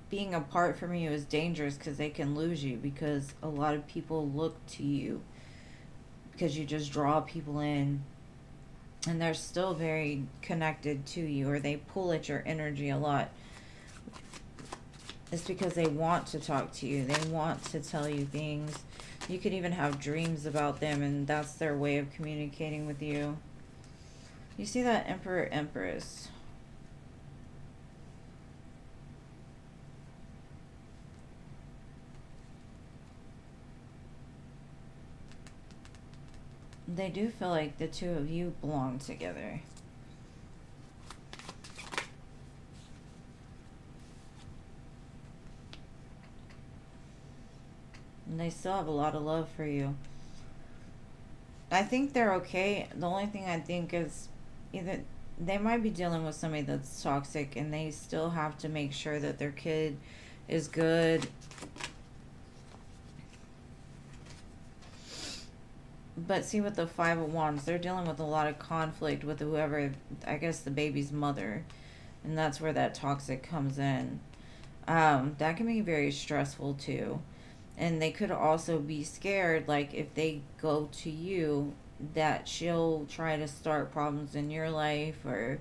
being apart from you is dangerous because they can lose you, because a lot of people look to you because you just draw people in, and they're still very connected to you, or they pull at your energy a lot. It's because they want to talk to you. They want to tell you things. You could even have dreams about them, and that's their way of communicating with you. You see that Emperor, Empress. They do feel like the two of you belong together. And they still have a lot of love for you. I think they're okay. The only thing I think is either they might be dealing with somebody that's toxic, and they still have to make sure that their kid is good. But see, with the Five of Wands, they're dealing with a lot of conflict with whoever, I guess, the baby's mother. And that's where that toxic comes in. That can be very stressful too. And they could also be scared, like, if they go to you, that she'll try to start problems in your life or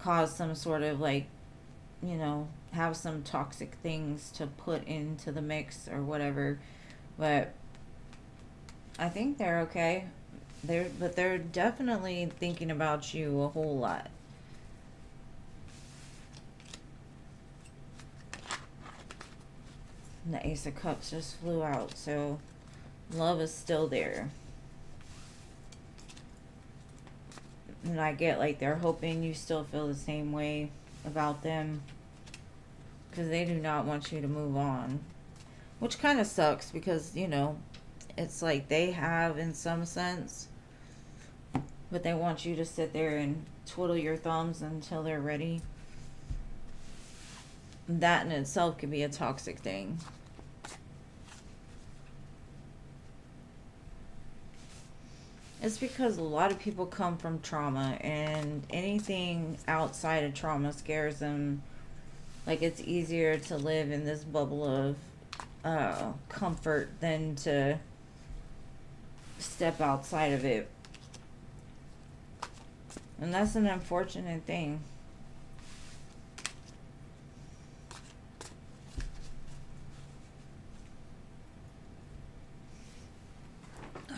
cause some sort of, like, you know, have some toxic things to put into the mix or whatever. But I think they're okay. But they're definitely thinking about you a whole lot. And the Ace of Cups just flew out, so love is still there. And I get, like, they're hoping you still feel the same way about them, because they do not want you to move on. Which kind of sucks, because, you know, it's like they have in some sense, but they want you to sit there and twiddle your thumbs until they're ready. That in itself could be a toxic thing. It's because a lot of people come from trauma, and anything outside of trauma scares them. Like, it's easier to live in this bubble of comfort than to step outside of it. And that's an unfortunate thing.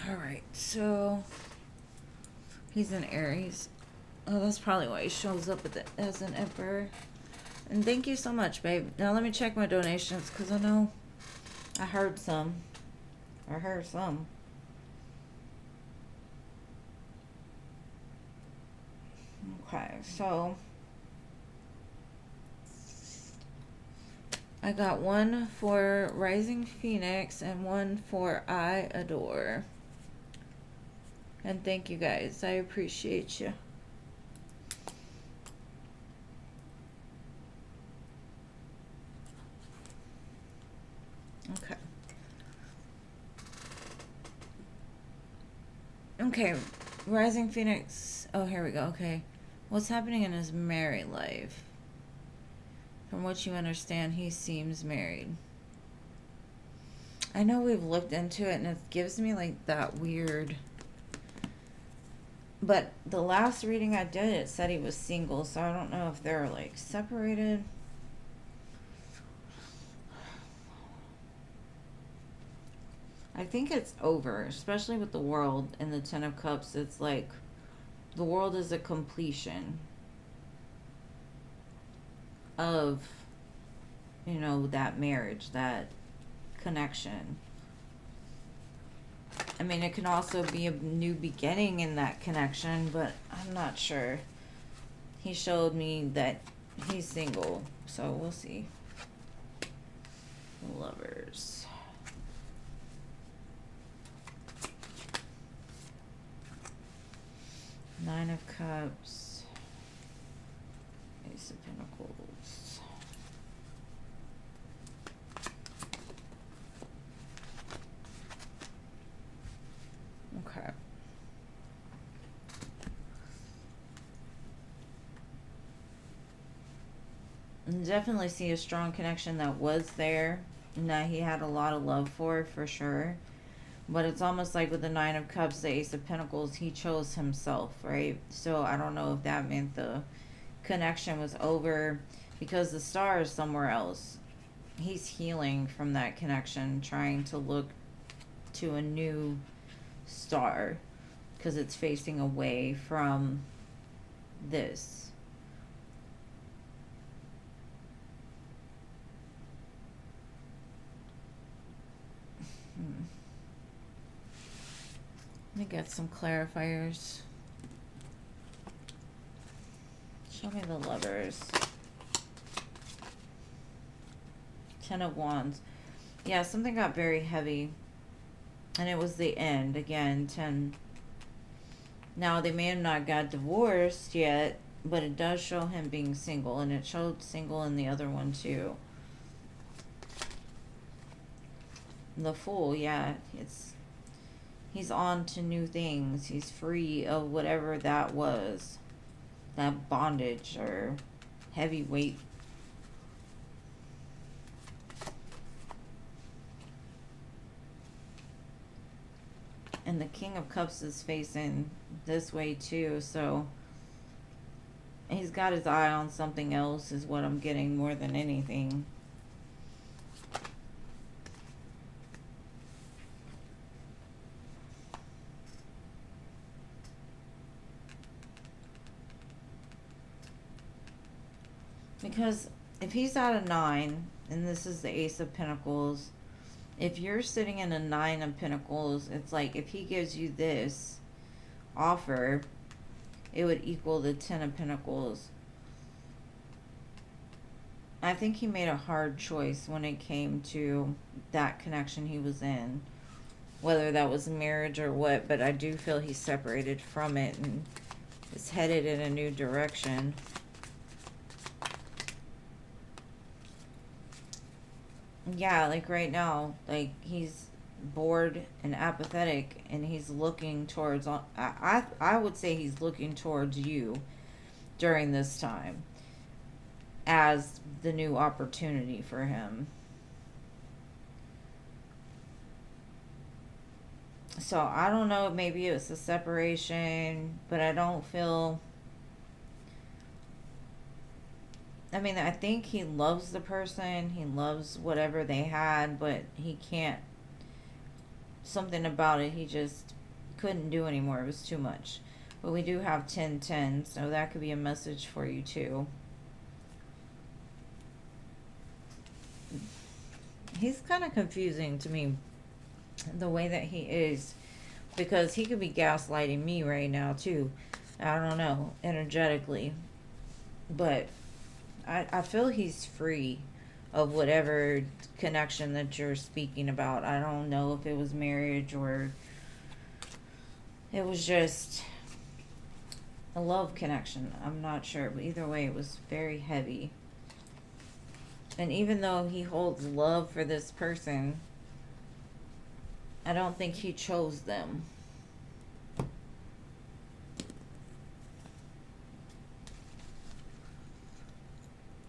Alright, so he's an Aries. Oh, that's probably why he shows up as an Emperor. And thank you so much, babe. Now let me check my donations, because I know I heard some. Okay, so I got one for Rising Phoenix and one for I Adore. And thank you guys. I appreciate you. Okay. Okay. Rising Phoenix. Oh, here we go. Okay. What's happening in his married life? From what you understand, he seems married. I know we've looked into it and it gives me like that weird. But the last reading I did, it said he was single, so I don't know if they're like separated. I think it's over, especially with the world and the Ten of Cups. It's like the world is a completion of, you know, that marriage, that connection. I mean, it can also be a new beginning in that connection, but I'm not sure. He showed me that he's single, so we'll see. Lovers. Nine of Cups. Ace of Pentacles. Okay. Definitely see a strong connection that was there and that he had a lot of love for sure. But it's almost like with the Nine of Cups, the Ace of Pentacles, he chose himself, right? So I don't know if that meant the connection was over because the Star is somewhere else. He's healing from that connection, trying to look to a new star because it's facing away from this. Let me get some clarifiers. Show me the Lovers. Ten of Wands. Yeah, something got very heavy. And it was the end. Again, 10. Now, they may have not got divorced yet, but it does show him being single. And it showed single in the other one, too. The Fool, yeah. He's on to new things. He's free of whatever that was. That bondage or heavy weight. And the King of Cups is facing this way too, so he's got his eye on something else is what I'm getting more than anything. Because if he's at a 9, and this is the Ace of Pentacles, if you're sitting in a 9 of Pentacles, it's like if he gives you this offer, it would equal the 10 of Pentacles. I think he made a hard choice when it came to that connection he was in. Whether that was marriage or what, but I do feel he's separated from it and is headed in a new direction. Yeah, like right now, like he's bored and apathetic and he's looking towards, I would say he's looking towards you during this time as the new opportunity for him. So I don't know, maybe it's a separation, but I don't feel, I mean, I think he loves the person, he loves whatever they had, but he can't, something about it, he just couldn't do anymore, it was too much. But we do have 10-10, so that could be a message for you too. He's kind of confusing to me, the way that he is, because he could be gaslighting me right now too. I don't know, energetically, but I feel he's free of whatever connection that you're speaking about. I don't know if it was marriage or it was just a love connection. I'm not sure, but either way, it was very heavy. And even though he holds love for this person, I don't think he chose them.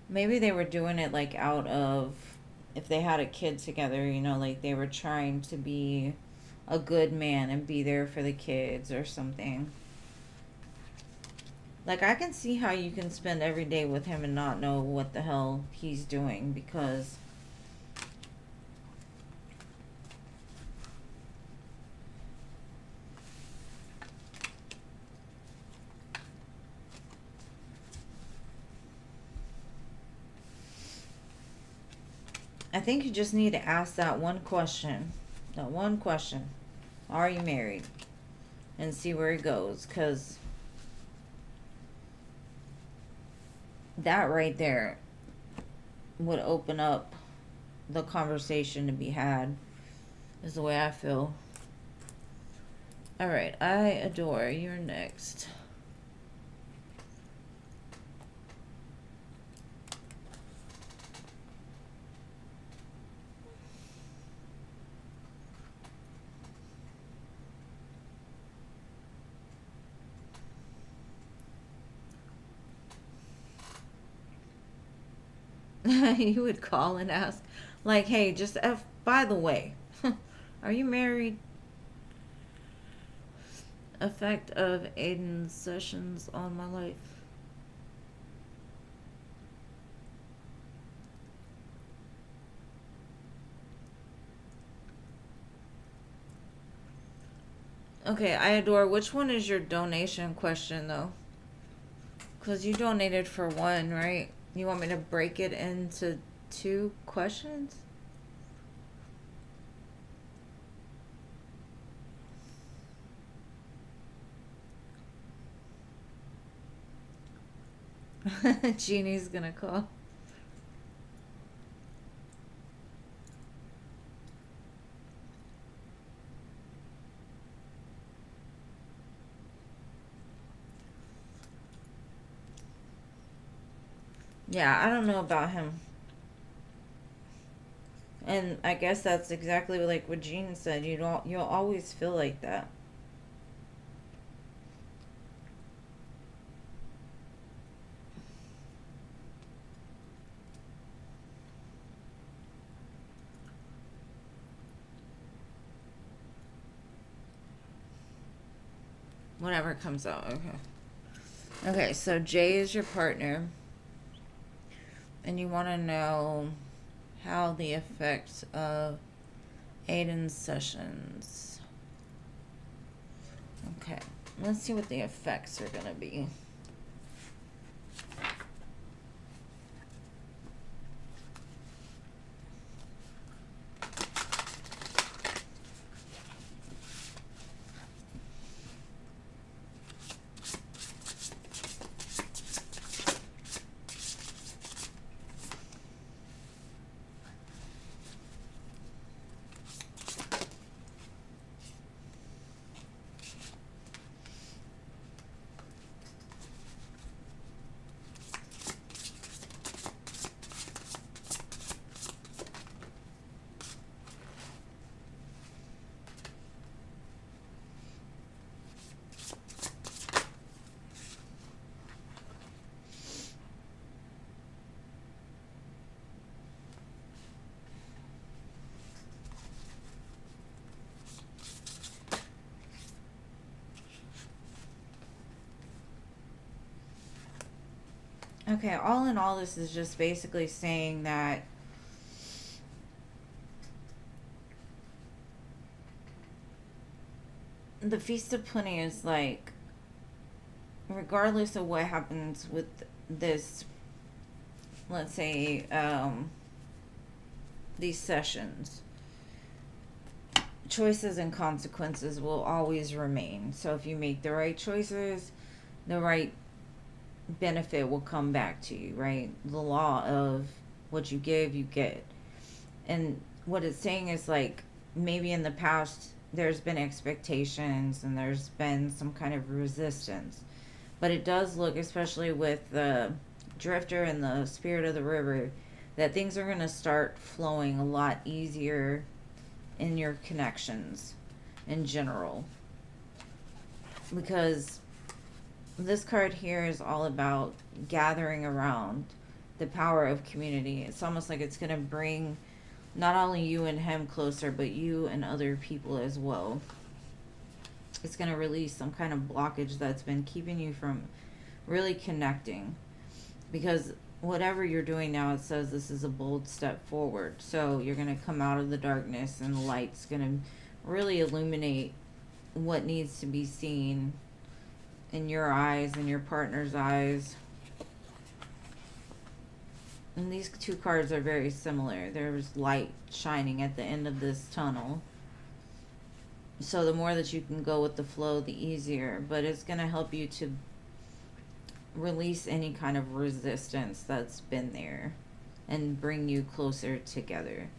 Maybe they were doing it like out of if they had a kid together, you know, like they were trying to be a good man and be there for the kids or something. Like, I can see how you can spend every day with him and not know what the hell he's doing, because I think you just need to ask that one question. That one question. Are you married? And see where it goes, because that right there would open up the conversation to be had, is the way I feel. All right, I adore. You're next. You would call and ask, like, hey, just by the way, are you married? Effect of Aiden's sessions on my life. Okay, I adore. Which one is your donation question, though? Because you donated for one, right? You want me to break it into 2 questions? Jeannie's gonna call. Yeah, I don't know about him. And I guess that's exactly like what Jean said. You'll always feel like that. Whatever comes out, okay. Okay, so Jay is your partner. And you want to know how the effects of Aiden's sessions. Okay, let's see what the effects are going to be. Okay, all in all, this is just basically saying that the Feast of Plenty is like, regardless of what happens with this, let's say, these sessions, choices and consequences will always remain. So if you make the right choices, the right benefit will come back to you, right? The law of what you give, you get. And what it's saying is, like, maybe in the past there's been expectations and there's been some kind of resistance, but it does look, especially with the Drifter and the Spirit of the River, that things are going to start flowing a lot easier in your connections in general, because this card here is all about gathering around the power of community. It's almost like it's going to bring not only you and him closer, but you and other people as well. It's going to release some kind of blockage that's been keeping you from really connecting. Because whatever you're doing now, it says this is a bold step forward. So you're going to come out of the darkness, and the light's going to really illuminate what needs to be seen in your eyes and your partner's eyes. And these two cards are very similar. There's light shining at the end of this tunnel. So the more that you can go with the flow, the easier. But it's going to help you to release any kind of resistance that's been there and bring you closer together.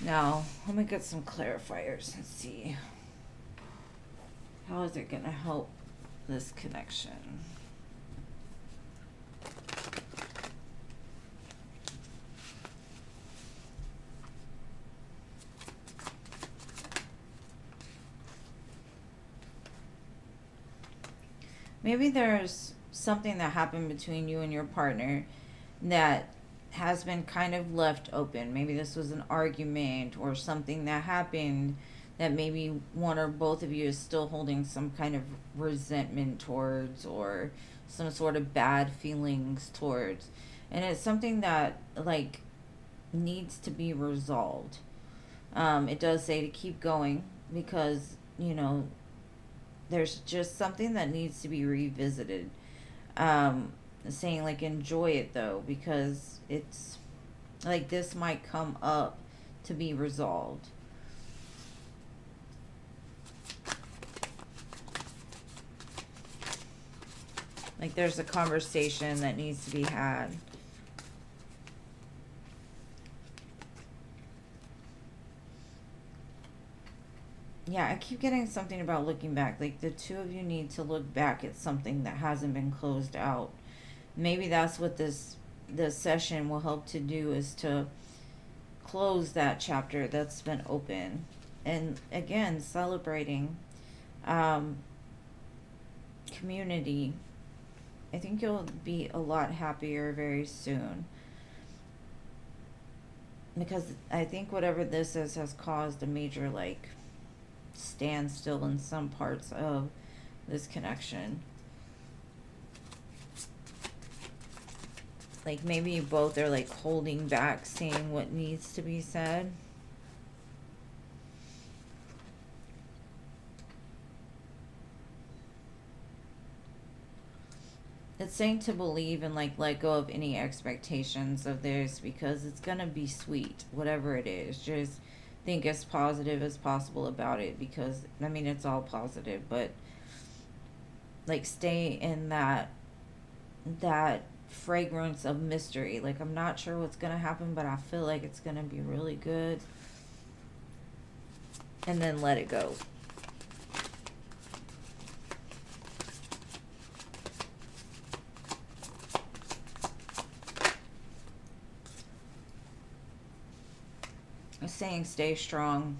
Now, let me get some clarifiers and see. How is it going to help this connection? Maybe there's something that happened between you and your partner that has been kind of left open. Maybe this was an argument or something that happened that maybe one or both of you is still holding some kind of resentment towards, or some sort of bad feelings towards. And it's something that, like, needs to be resolved. It does say to keep going because, you know, there's just something that needs to be revisited. Saying, like, enjoy it though, because it's like this might come up to be resolved. Like there's a conversation that needs to be had. Yeah, I keep getting something about looking back. Like the two of you need to look back at something that hasn't been closed out. Maybe that's what this session will help to do, is to close that chapter that's been open. And again, celebrating community. I think you'll be a lot happier very soon. Because I think whatever this is has caused a major, like, standstill in some parts of this connection. Like maybe you both are like holding back saying what needs to be said. It's saying to believe and like let go of any expectations of theirs, because it's gonna be sweet, whatever it is. Just think as positive as possible about it, because I mean it's all positive, but like stay in that fragrance of mystery. Like I'm not sure what's gonna happen, but I feel like it's gonna be really good. And then let it go. I'm saying stay strong.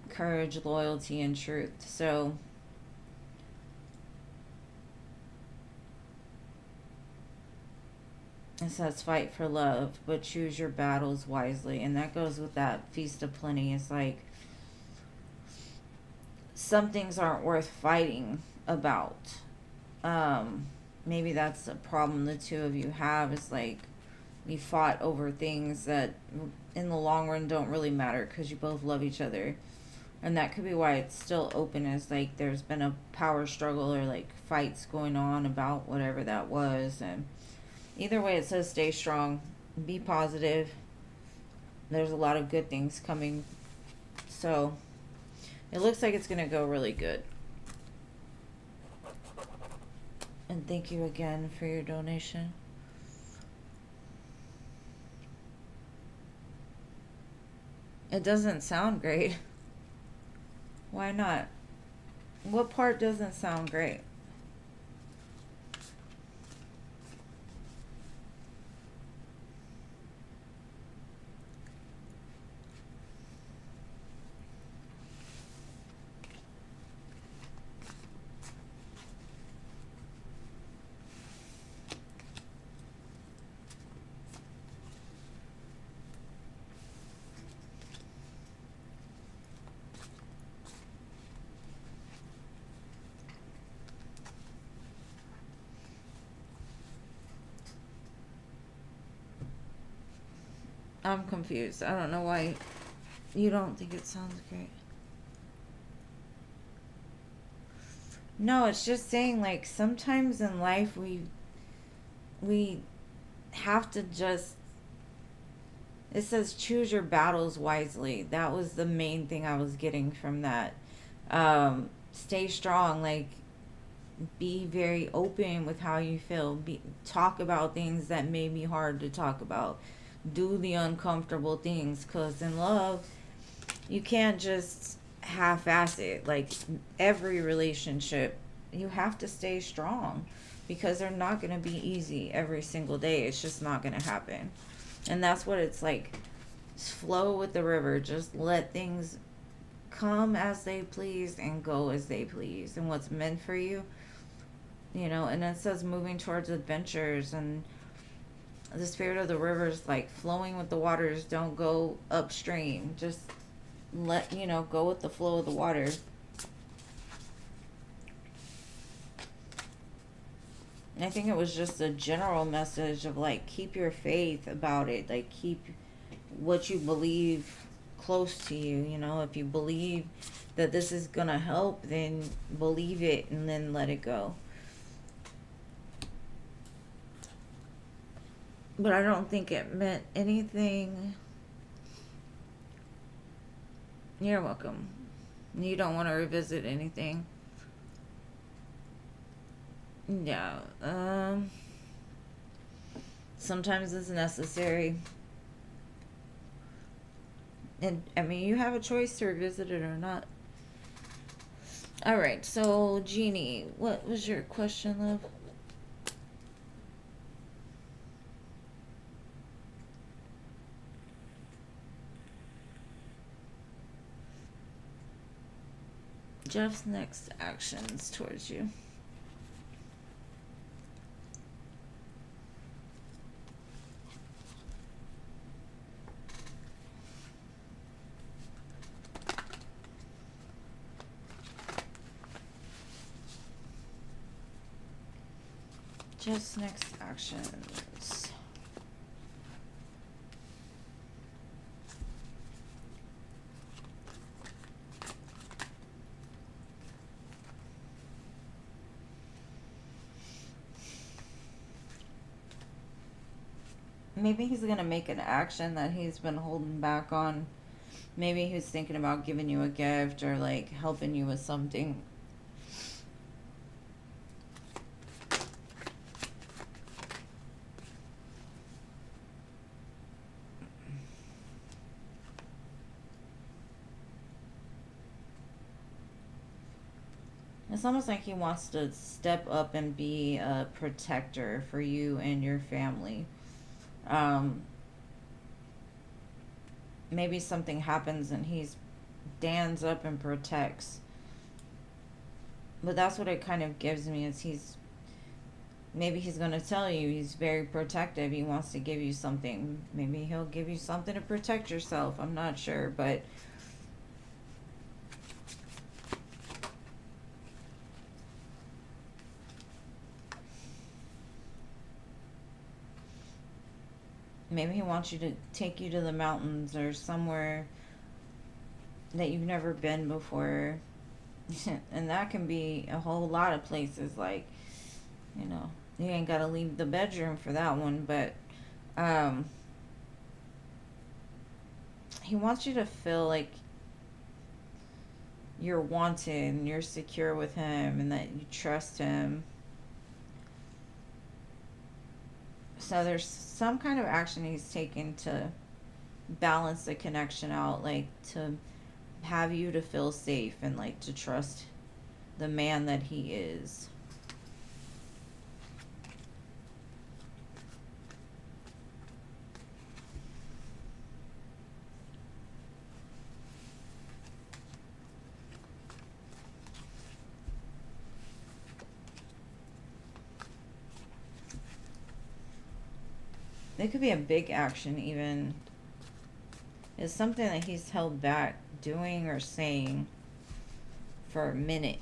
Courage, loyalty, and truth. So it says fight for love, but choose your battles wisely. And that goes with that Feast of Plenty. It's like some things aren't worth fighting about. Maybe that's a problem the two of you have, is like you fought over things that in the long run don't really matter because you both love each other. And that could be why it's still open, is like there's been a power struggle or like fights going on about whatever that was. And either way, it says stay strong, be positive. There's a lot of good things coming. So it looks like it's going to go really good. And thank you again for your donation. It doesn't sound great. Why not? What part doesn't sound great? I'm confused. I don't know why you don't think it sounds great. No, it's just saying, like, sometimes in life we have to just, it says choose your battles wisely. That was the main thing I was getting from that. Stay strong, like, be very open with how you feel. Talk about things that may be hard to talk about. Do the uncomfortable things, because in love, you can't just half-ass it. Like, every relationship, you have to stay strong, because they're not going to be easy every single day. It's just not going to happen. And that's what it's like. Just flow with the river. Just let things come as they please and go as they please. And what's meant for you, you know. And it says moving towards adventures, and the spirit of the river is like flowing with the waters. Don't go upstream. Just let, you know, go with the flow of the water. And I think it was just a general message of, like, keep your faith about it. Like, keep what you believe close to you. You know, if you believe that this is going to help, then believe it and then let it go. But I don't think it meant anything. You're welcome. You don't want to revisit anything. Yeah. Sometimes it's necessary. And, I mean, you have a choice to revisit it or not. Alright, so, Jeannie, what was your question, love? Jeff's next actions towards you. Jeff's next actions. Maybe he's going to make an action that he's been holding back on. Maybe he's thinking about giving you a gift or, like, helping you with something. It's almost like he wants to step up and be a protector for you and your family. Maybe something happens and he stands up and protects. But that's what it kind of gives me, is maybe he's going to tell you he's very protective. He wants to give you something. Maybe he'll give you something to protect yourself. I'm not sure, but maybe he wants you to take you to the mountains or somewhere that you've never been before. And that can be a whole lot of places. Like, you know, you ain't got to leave the bedroom for that one. But he wants you to feel like you're wanted and you're secure with him and that you trust him. So there's some kind of action he's taken to balance the connection out, like to have you to feel safe and, like, to trust the man that he is. It could be a big action even. It's something that he's held back doing or saying for a minute.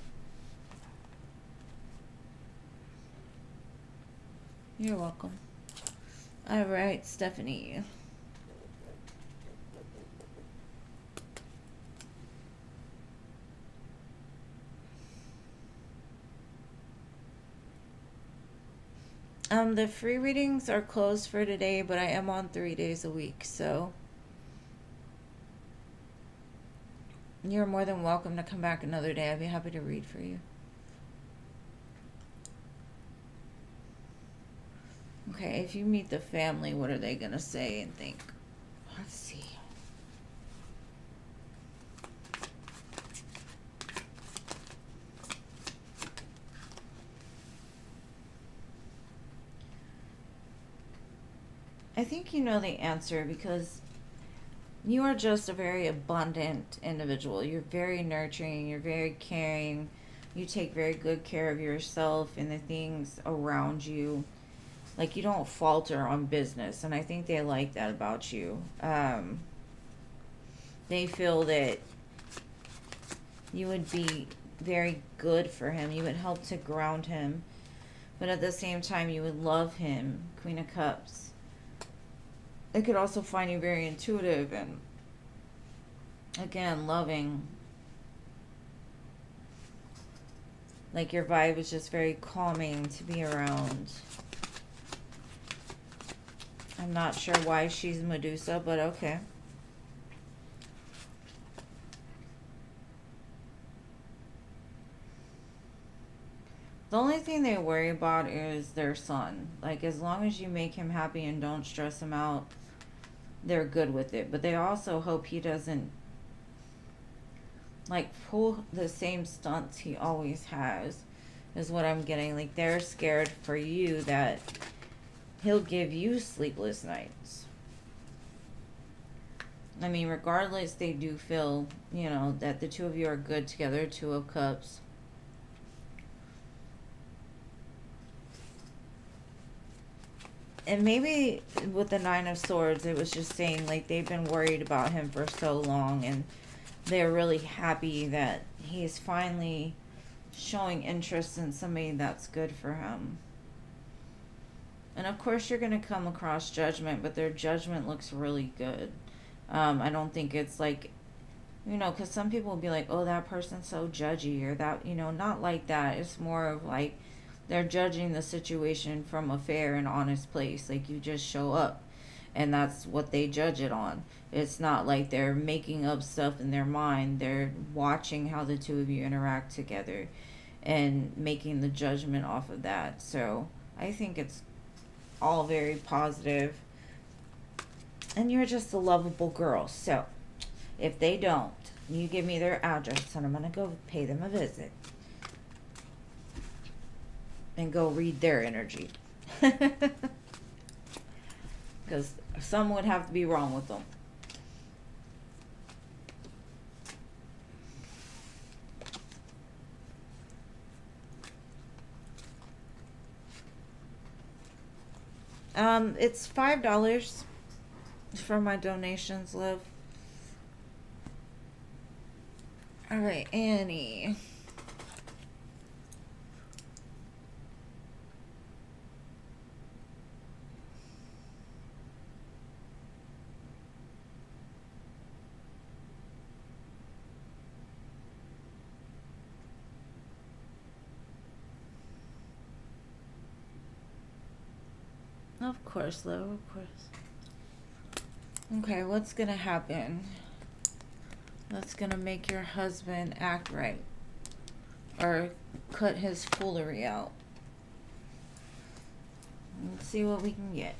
You're welcome. Alright, Stephanie. The free readings are closed for today, but I am on 3 days a week, so you're more than welcome to come back another day. I'd be happy to read for you. Okay, if you meet the family, what are they gonna say and think? Let's see. I think you know the answer because you are just a very abundant individual. You're very nurturing, you're very caring, you take very good care of yourself and the things around you. Like, you don't falter on business, and I think they like that about you. They feel that you would be very good for him. You would help to ground him, but at the same time, you would love him. Queen of Cups. They could also find you very intuitive and, again, loving. Like, your vibe is just very calming to be around. I'm not sure why she's Medusa, but okay. The only thing they worry about is their son. Like, as long as you make him happy and don't stress him out, they're good with it. But they also hope he doesn't, like, pull the same stunts he always has, is what I'm getting. Like, they're scared for you that he'll give you sleepless nights. I mean, regardless, they do feel, you know, that the two of you are good together. Two of Cups. And maybe with the Nine of Swords, it was just saying, like, they've been worried about him for so long, and they're really happy that he's finally showing interest in somebody that's good for him. And of course, you're going to come across judgment, but their judgment looks really good. I don't think it's like, you know, because some people will be like, oh, that person's so judgy, or that, you know, not like that. It's more of like, they're judging the situation from a fair and honest place. Like, you just show up, and that's what they judge it on. It's not like they're making up stuff in their mind. They're watching how the two of you interact together and making the judgment off of that. So I think it's all very positive. And you're just a lovable girl. So if they don't, you give me their address, and I'm going to go pay them a visit and go read their energy. Because some would have to be wrong with them. It's $5 for my donations, love. All right, Annie. Of course, love, of course. Okay, what's gonna happen? That's gonna make your husband act right, or cut his foolery out. Let's see what we can get.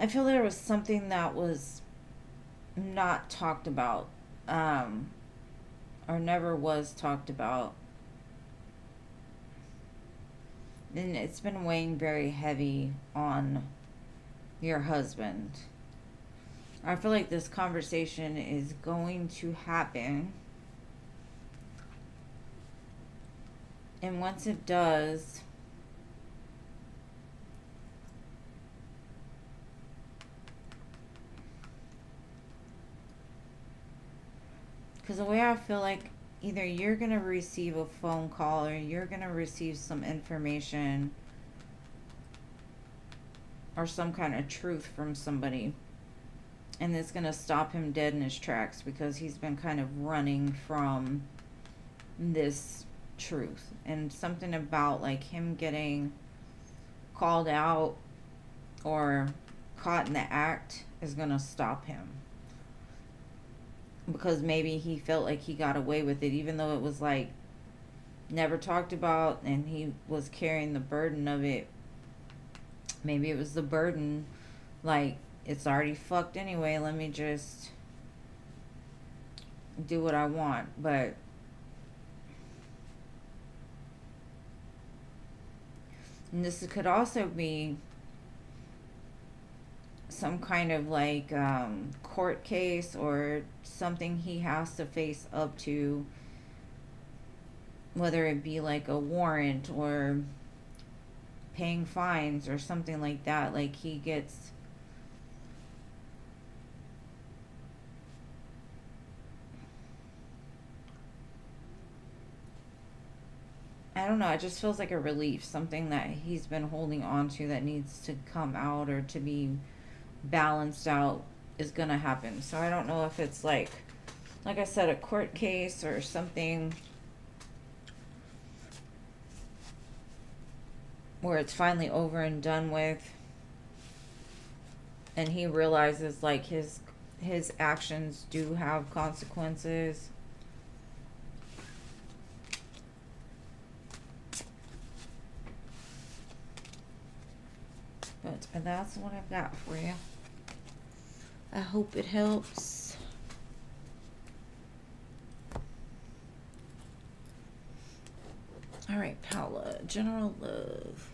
I feel there was something that was not talked about, or never was talked about. And it's been weighing very heavy on your husband. I feel like this conversation is going to happen. And once it does, because the way I feel like either you're going to receive a phone call or you're going to receive some information or some kind of truth from somebody. And it's going to stop him dead in his tracks because he's been kind of running from this truth. And something about like him getting called out or caught in the act is going to stop him. Because maybe he felt like he got away with it, even though it was like never talked about and he was carrying the burden of it. Maybe it was the burden, like, it's already fucked anyway, let me just do what I want. But and this could also be some kind of like court case or something he has to face up to, whether it be like a warrant or paying fines or something like that. Like he gets I don't know, it just feels like a relief, something that he's been holding on to that needs to come out or to be balanced out is gonna happen. So I don't know if it's like I said, a court case or something where it's finally over and done with and he realizes like his actions do have consequences. But that's what I've got for you. I hope it helps. All right, Paula, general love.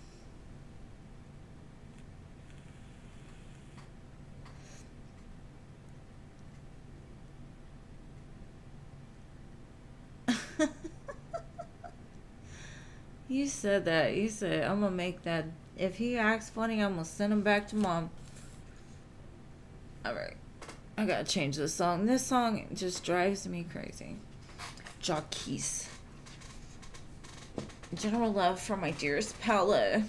You said that. You said, I'm going to make that. If he acts funny, I'm going to send him back to mom. Alright. I got to change this song. This song just drives me crazy. Jockeys. General love for my dearest Paula.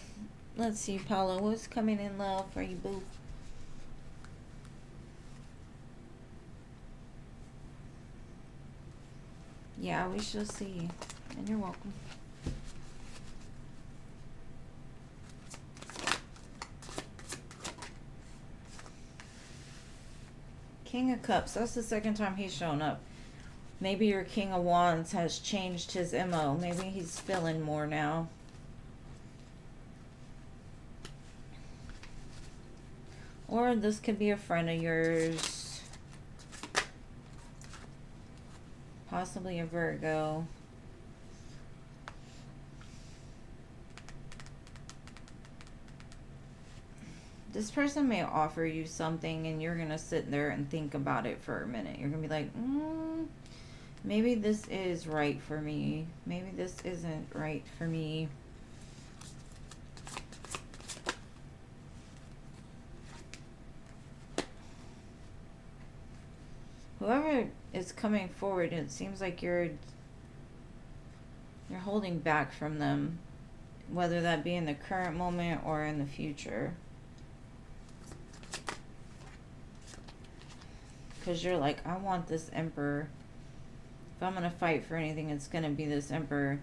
Let's see, Paula. What's coming in love for you, boo? Yeah, we shall see. And you're welcome. King of Cups. That's the second time he's shown up. Maybe your King of Wands has changed his MO. Maybe he's feeling more now. Or this could be a friend of yours. Possibly a Virgo. This person may offer you something and you're going to sit there and think about it for a minute. You're going to be like, maybe this is right for me. Maybe this isn't right for me. Whoever is coming forward, it seems like you're holding back from them, whether that be in the current moment or in the future. Because you're like, I want this Emperor. If I'm going to fight for anything, it's going to be this Emperor.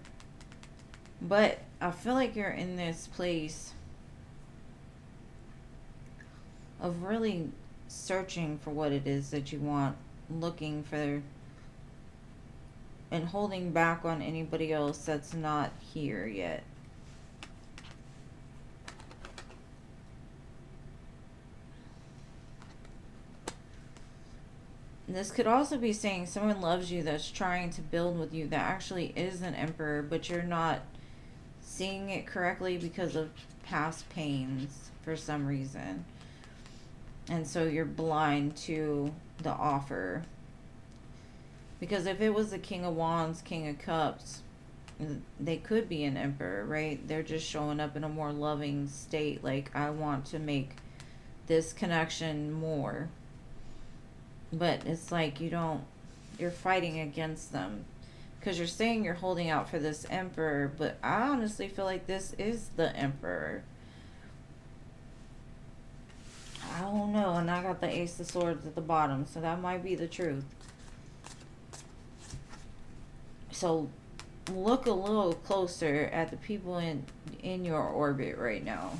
But I feel like you're in this place of really searching for what it is that you want, looking for, and holding back on anybody else that's not here yet. This could also be saying someone loves you that's trying to build with you that actually is an emperor, but you're not seeing it correctly because of past pains for some reason. And so you're blind to the offer. Because if it was the King of Wands, King of Cups, they could be an emperor, right? They're just showing up in a more loving state. Like, I want to make this connection more. But it's like you're fighting against them. Because you're saying you're holding out for this emperor, but I honestly feel like this is the emperor. I don't know, and I got the Ace of Swords at the bottom, so that might be the truth. So look a little closer at the people in your orbit right now.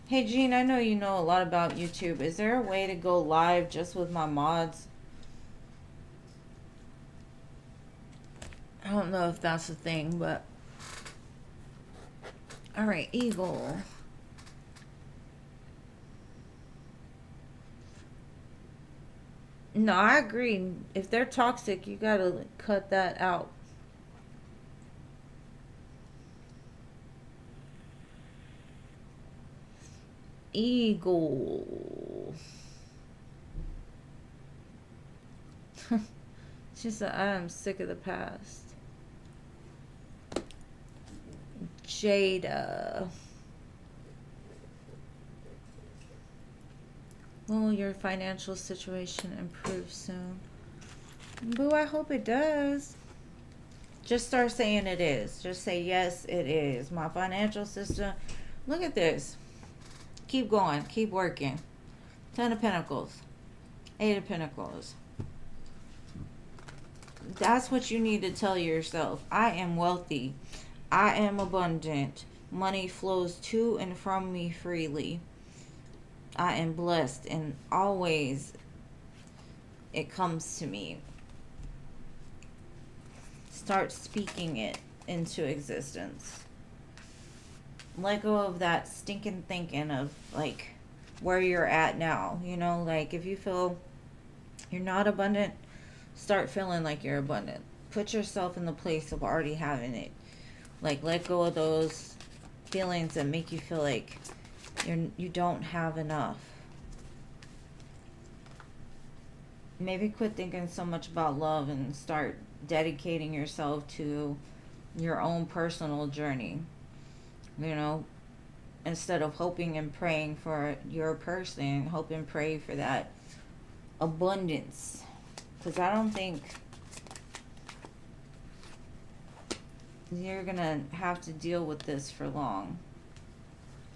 Hey Jean, I know you know a lot about YouTube. Is there a way to go live just with my mods? I don't know if that's a thing, but... Alright, Eagle. No, I agree. If they're toxic, you gotta cut that out. Eagle. She said, I am sick of the past. Jada. Will your financial situation improve soon? Boo, I hope it does. Just start saying it is. Just say, yes, it is. My financial system. Look at this. Keep going. Keep working. 10 of Pentacles. 8 of Pentacles. That's what you need to tell yourself. I am wealthy. I am abundant. Money flows to and from me freely. I am blessed, and always it comes to me. Start speaking it into existence. Let go of that stinking thinking of like where you're at now. You know, like if you feel you're not abundant, start feeling like you're abundant. Put yourself in the place of already having it. Like, let go of those feelings that make you feel like you don't have enough. Maybe quit thinking so much about love and start dedicating yourself to your own personal journey. You know, instead of hoping and praying for your person, hope and pray for that abundance. Because I don't think you're gonna have to deal with this for long.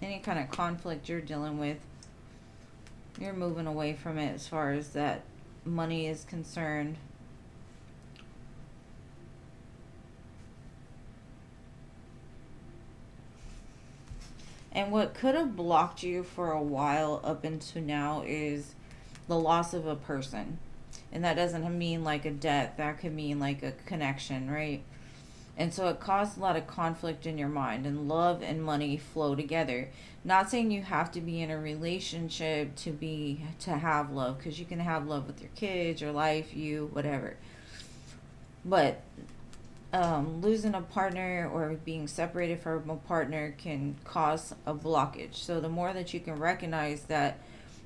Any kind of conflict you're dealing with, you're moving away from it as far as that money is concerned. And what could have blocked you for a while up until now is the loss of a person. And that doesn't mean like a death. That could mean like a connection, right? And so it caused a lot of conflict in your mind, and love and money flow together. Not saying you have to be in a relationship to have love, because you can have love with your kids, your life, you, whatever. But losing a partner or being separated from a partner can cause a blockage. So the more that you can recognize that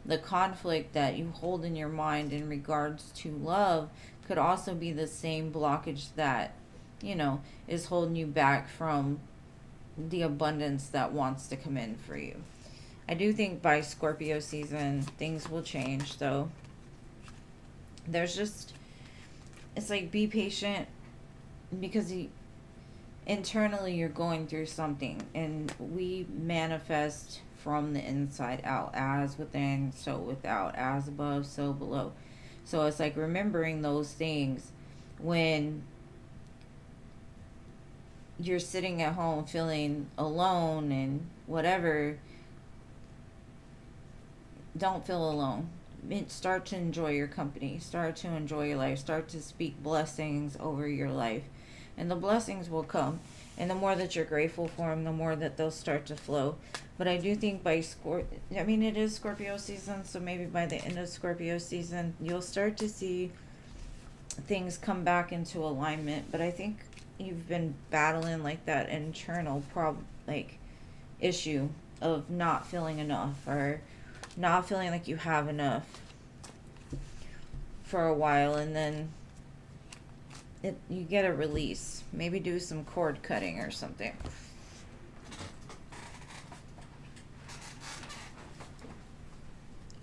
the conflict that you hold in your mind in regards to love could also be the same blockage that, you know, is holding you back from the abundance that wants to come in for you. I do think by Scorpio season, things will change, though. There's just, it's like, be patient, because internally you're going through something, and we manifest from the inside out. As within, so without. As above, so below. So it's like remembering those things when you're sitting at home feeling alone and whatever. don't feel alone. Start to enjoy your company. Start to enjoy your life. Start to speak blessings over your life. And the blessings will come. And the more that you're grateful for them, the more that they'll start to flow. But I do think by it is Scorpio season, so maybe by the end of Scorpio season, you'll start to see things come back into alignment. But I think you've been battling like that internal issue of not feeling enough, or not feeling like you have enough for a while, and then you get a release. Maybe do some cord cutting or something.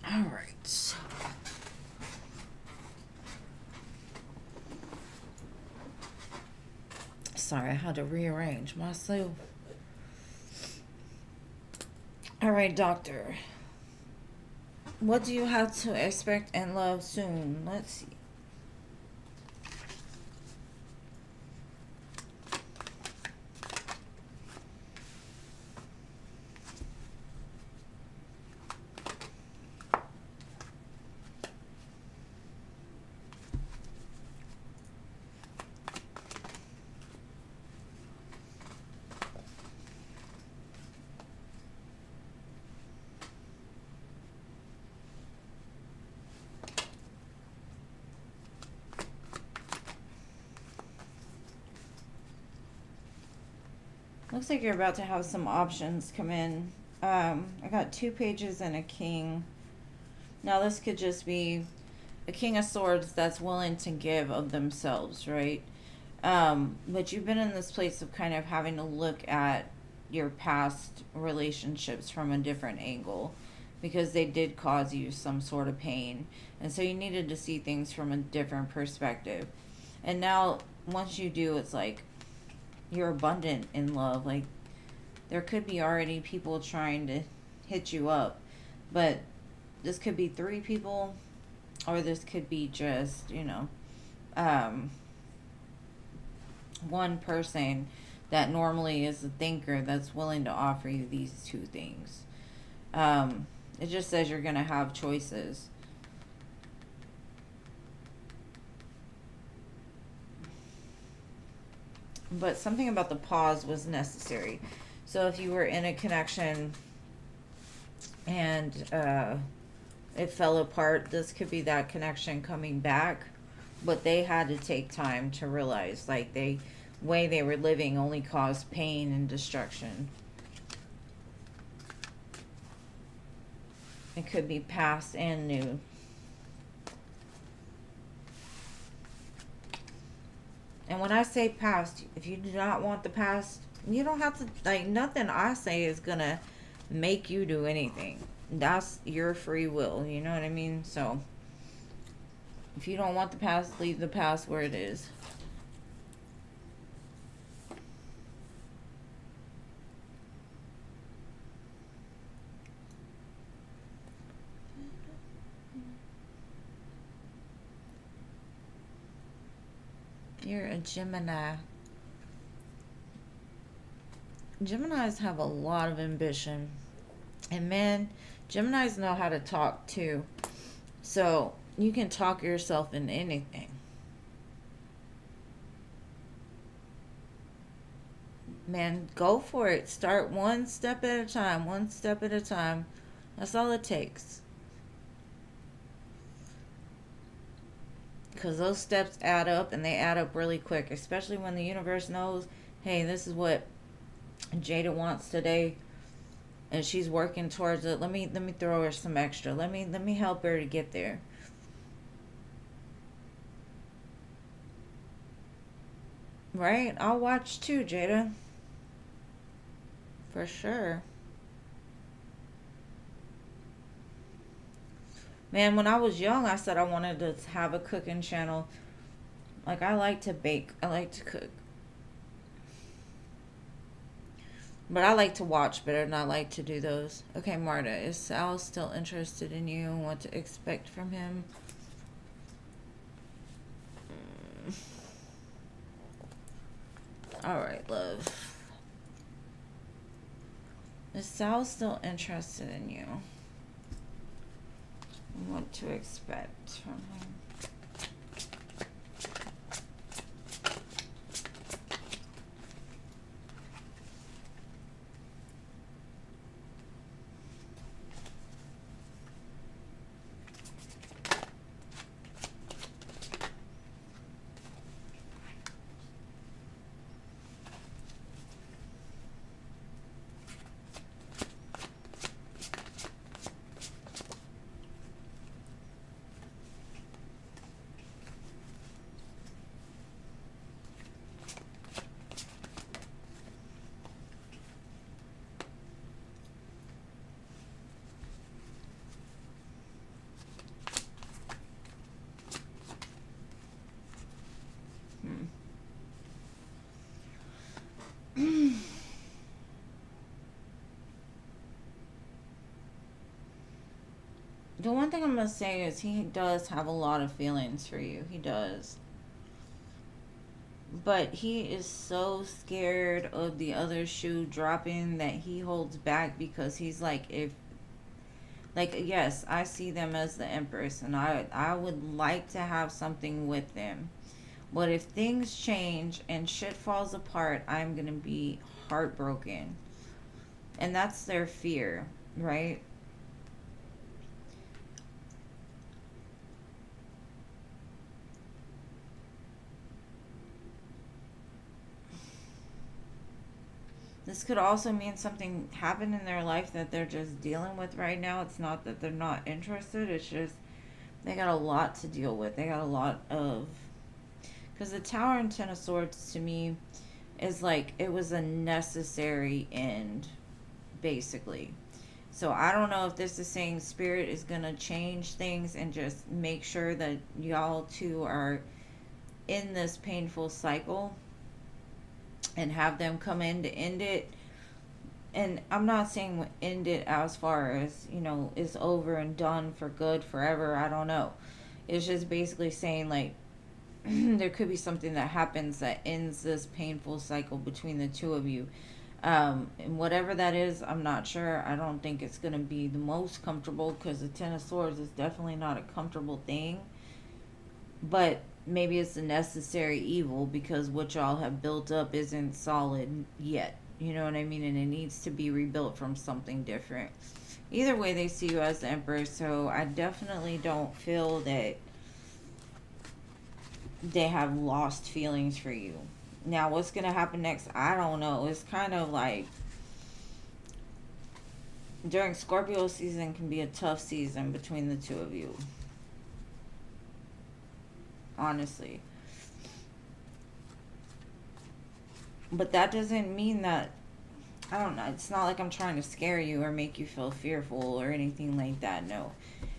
All right. Sorry, I had to rearrange myself. All right, doctor. What do you have to expect and love soon? Let's see. Looks like you're about to have some options come in. I got 2 pages and a king. Now this could just be a king of swords that's willing to give of themselves, right? But you've been in this place of kind of having to look at your past relationships from a different angle, because they did cause you some sort of pain. And so you needed to see things from a different perspective. And now, once you do, it's like you're abundant in love. Like, there could be already people trying to hit you up, but this could be 3 people, or this could be just, one person that normally is a thinker that's willing to offer you these 2 things. It just says you're going to have choices. But something about the pause was necessary. So if you were in a connection and it fell apart, this could be that connection coming back. But they had to take time to realize, like, the way they were living only caused pain and destruction. It could be past and new. And when I say past, if you do not want the past, you don't have to, like, nothing I say is going to make you do anything. That's your free will, you know what I mean? So, if you don't want the past, leave the past where it is. You're a Gemini. Geminis have a lot of ambition. And man, Geminis know how to talk too. So you can talk yourself into anything. Man, go for it. Start one step at a time. One step at a time. That's all it takes. Because those steps add up, and they add up really quick, especially when the universe knows, hey, this is what Jada wants today, and she's working towards it. Let me throw her some extra. Let me help her to get there. Right? I'll watch too, Jada. For sure. Man, when I was young, I said I wanted to have a cooking channel. Like, I like to bake. I like to cook. But I like to watch better than I like to do those. Okay, Marta, is Sal still interested in you and what to expect from him? Alright, love. Is Sal still interested in you? what to expect from him. The one thing I'm going to say is he does have a lot of feelings for you. He does. But he is so scared of the other shoe dropping that he holds back, because he's like, if, like, yes, I see them as the Empress, and I would like to have something with them. But if things change and shit falls apart, I'm going to be heartbroken. And that's their fear, right? This could also mean something happened in their life that they're just dealing with right now. It's not that they're not interested. It's just they got a lot to deal with. They got a lot of... Because the Tower and Ten of Swords, to me, is like, it was a necessary end, basically. So I don't know if this is saying Spirit is going to change things and just make sure that y'all two are in this painful cycle and have them come in to end it. And I'm not saying end it as far as, you know, it's over and done for good forever. I don't know. It's just basically saying, like, there could be something that happens that ends this painful cycle between the two of you. And whatever that is, I'm not sure. I don't think it's going to be the most comfortable, because the Ten of Swords is definitely not a comfortable thing. But maybe it's a necessary evil, because what y'all have built up isn't solid yet. You know what I mean? And it needs to be rebuilt from something different. Either way, they see you as the Emperor, so I definitely don't feel that they have lost feelings for you. Now, what's going to happen next? I don't know. It's kind of like, during Scorpio season can be a tough season between the two of you. Honestly. But that doesn't mean that, I don't know, it's not like I'm trying to scare you or make you feel fearful or anything like that. No.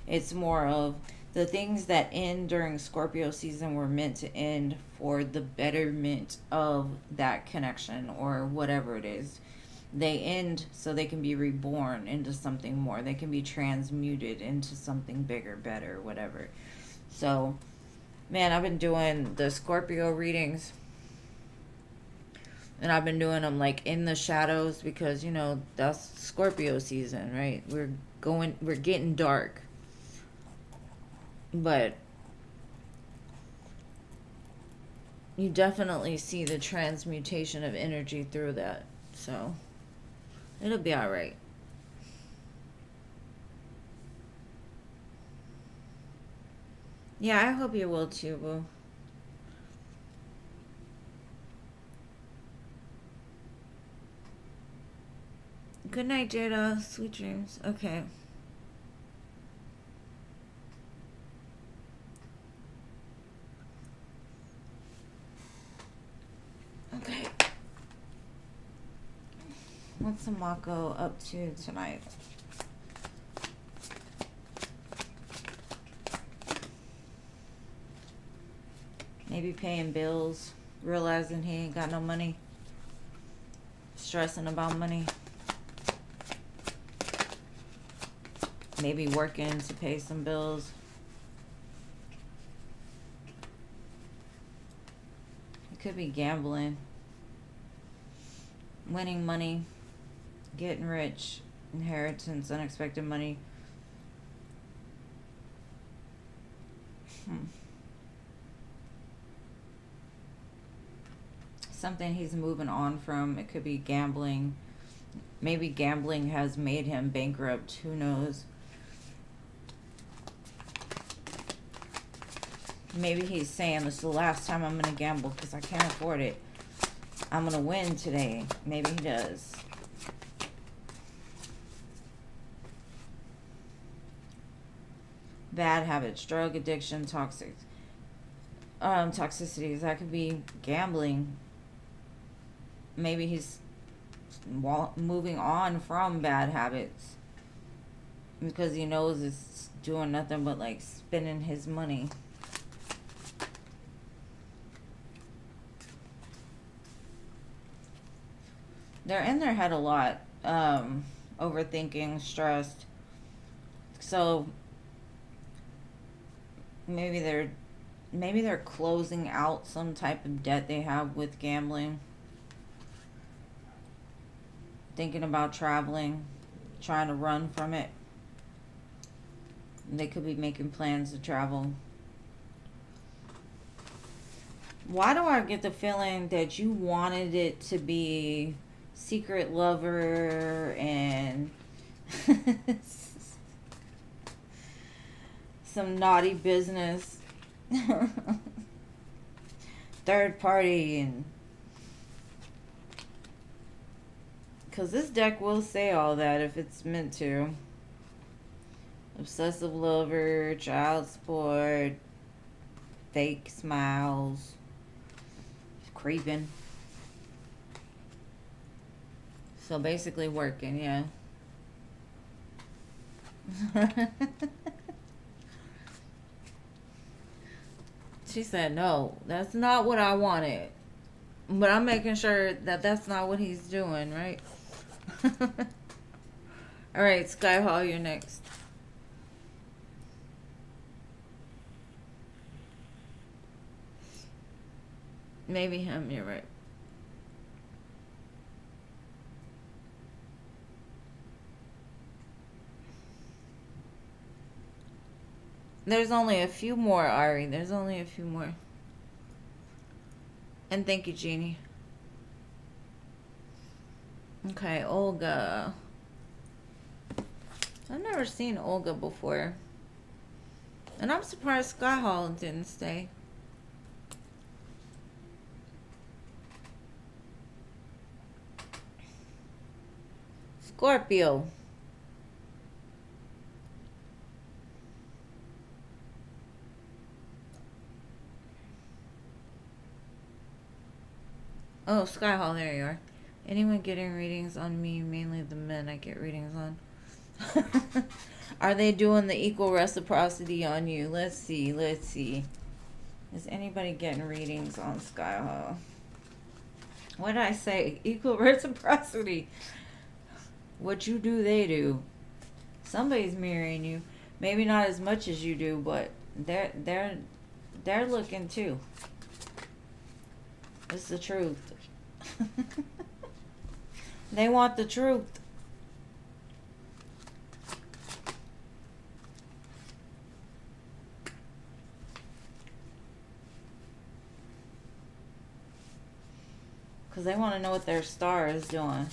It's more of the things that end during Scorpio season were meant to end for the betterment of that connection or whatever it is. They end so they can be reborn into something more. They can be transmuted into something bigger, better, whatever. So, man, I've been doing the Scorpio readings, and I've been doing them like in the shadows, because, you know, that's Scorpio season, right? We're getting dark. But you definitely see the transmutation of energy through that. So it'll be all right. Yeah, I hope you will too, boo. Good night, Jada. Sweet dreams. Okay. Okay. What's Mako up to tonight? Maybe paying bills, realizing he ain't got no money, stressing about money. Maybe working to pay some bills. It could be gambling, winning money, getting rich, inheritance, unexpected money. Something he's moving on from. It could be gambling. Maybe gambling has made him bankrupt. Who knows? Maybe he's saying, this is the last time I'm going to gamble because I can't afford it. I'm going to win today. Maybe he does. Bad habits, drug addiction, toxicities. That could be gambling. Maybe he's moving on from bad habits because he knows it's doing nothing but like spending his money. They're in their head a lot, overthinking, stressed. So maybe they're closing out some type of debt they have with gambling. Thinking about traveling, trying to run from it. They could be making plans to travel. Why do I get the feeling that you wanted it to be secret lover and some naughty business, third party, and because this deck will say all that if it's meant to. Obsessive lover, child support, fake smiles, creeping. So basically working, yeah. She said, no, that's not what I wanted. But I'm making sure that that's not what he's doing, right? Alright, Sky Hall, you're next. Maybe him, you're right. There's only a few more, Ari. There's only a few more. And thank you, Jeannie. Okay, Olga. I've never seen Olga before. And I'm surprised Sky Hall didn't stay. Scorpio. Oh, Sky Hall, there you are. Anyone getting readings on me? Mainly the men I get readings on. Are they doing the equal reciprocity on you? Let's see. Let's see. Is anybody getting readings on Sky Hall? What did I say? Equal reciprocity. What you do, they do. Somebody's mirroring you. Maybe not as much as you do, but they're looking too. It's the truth. They want the truth. Because they want to know what their star is doing.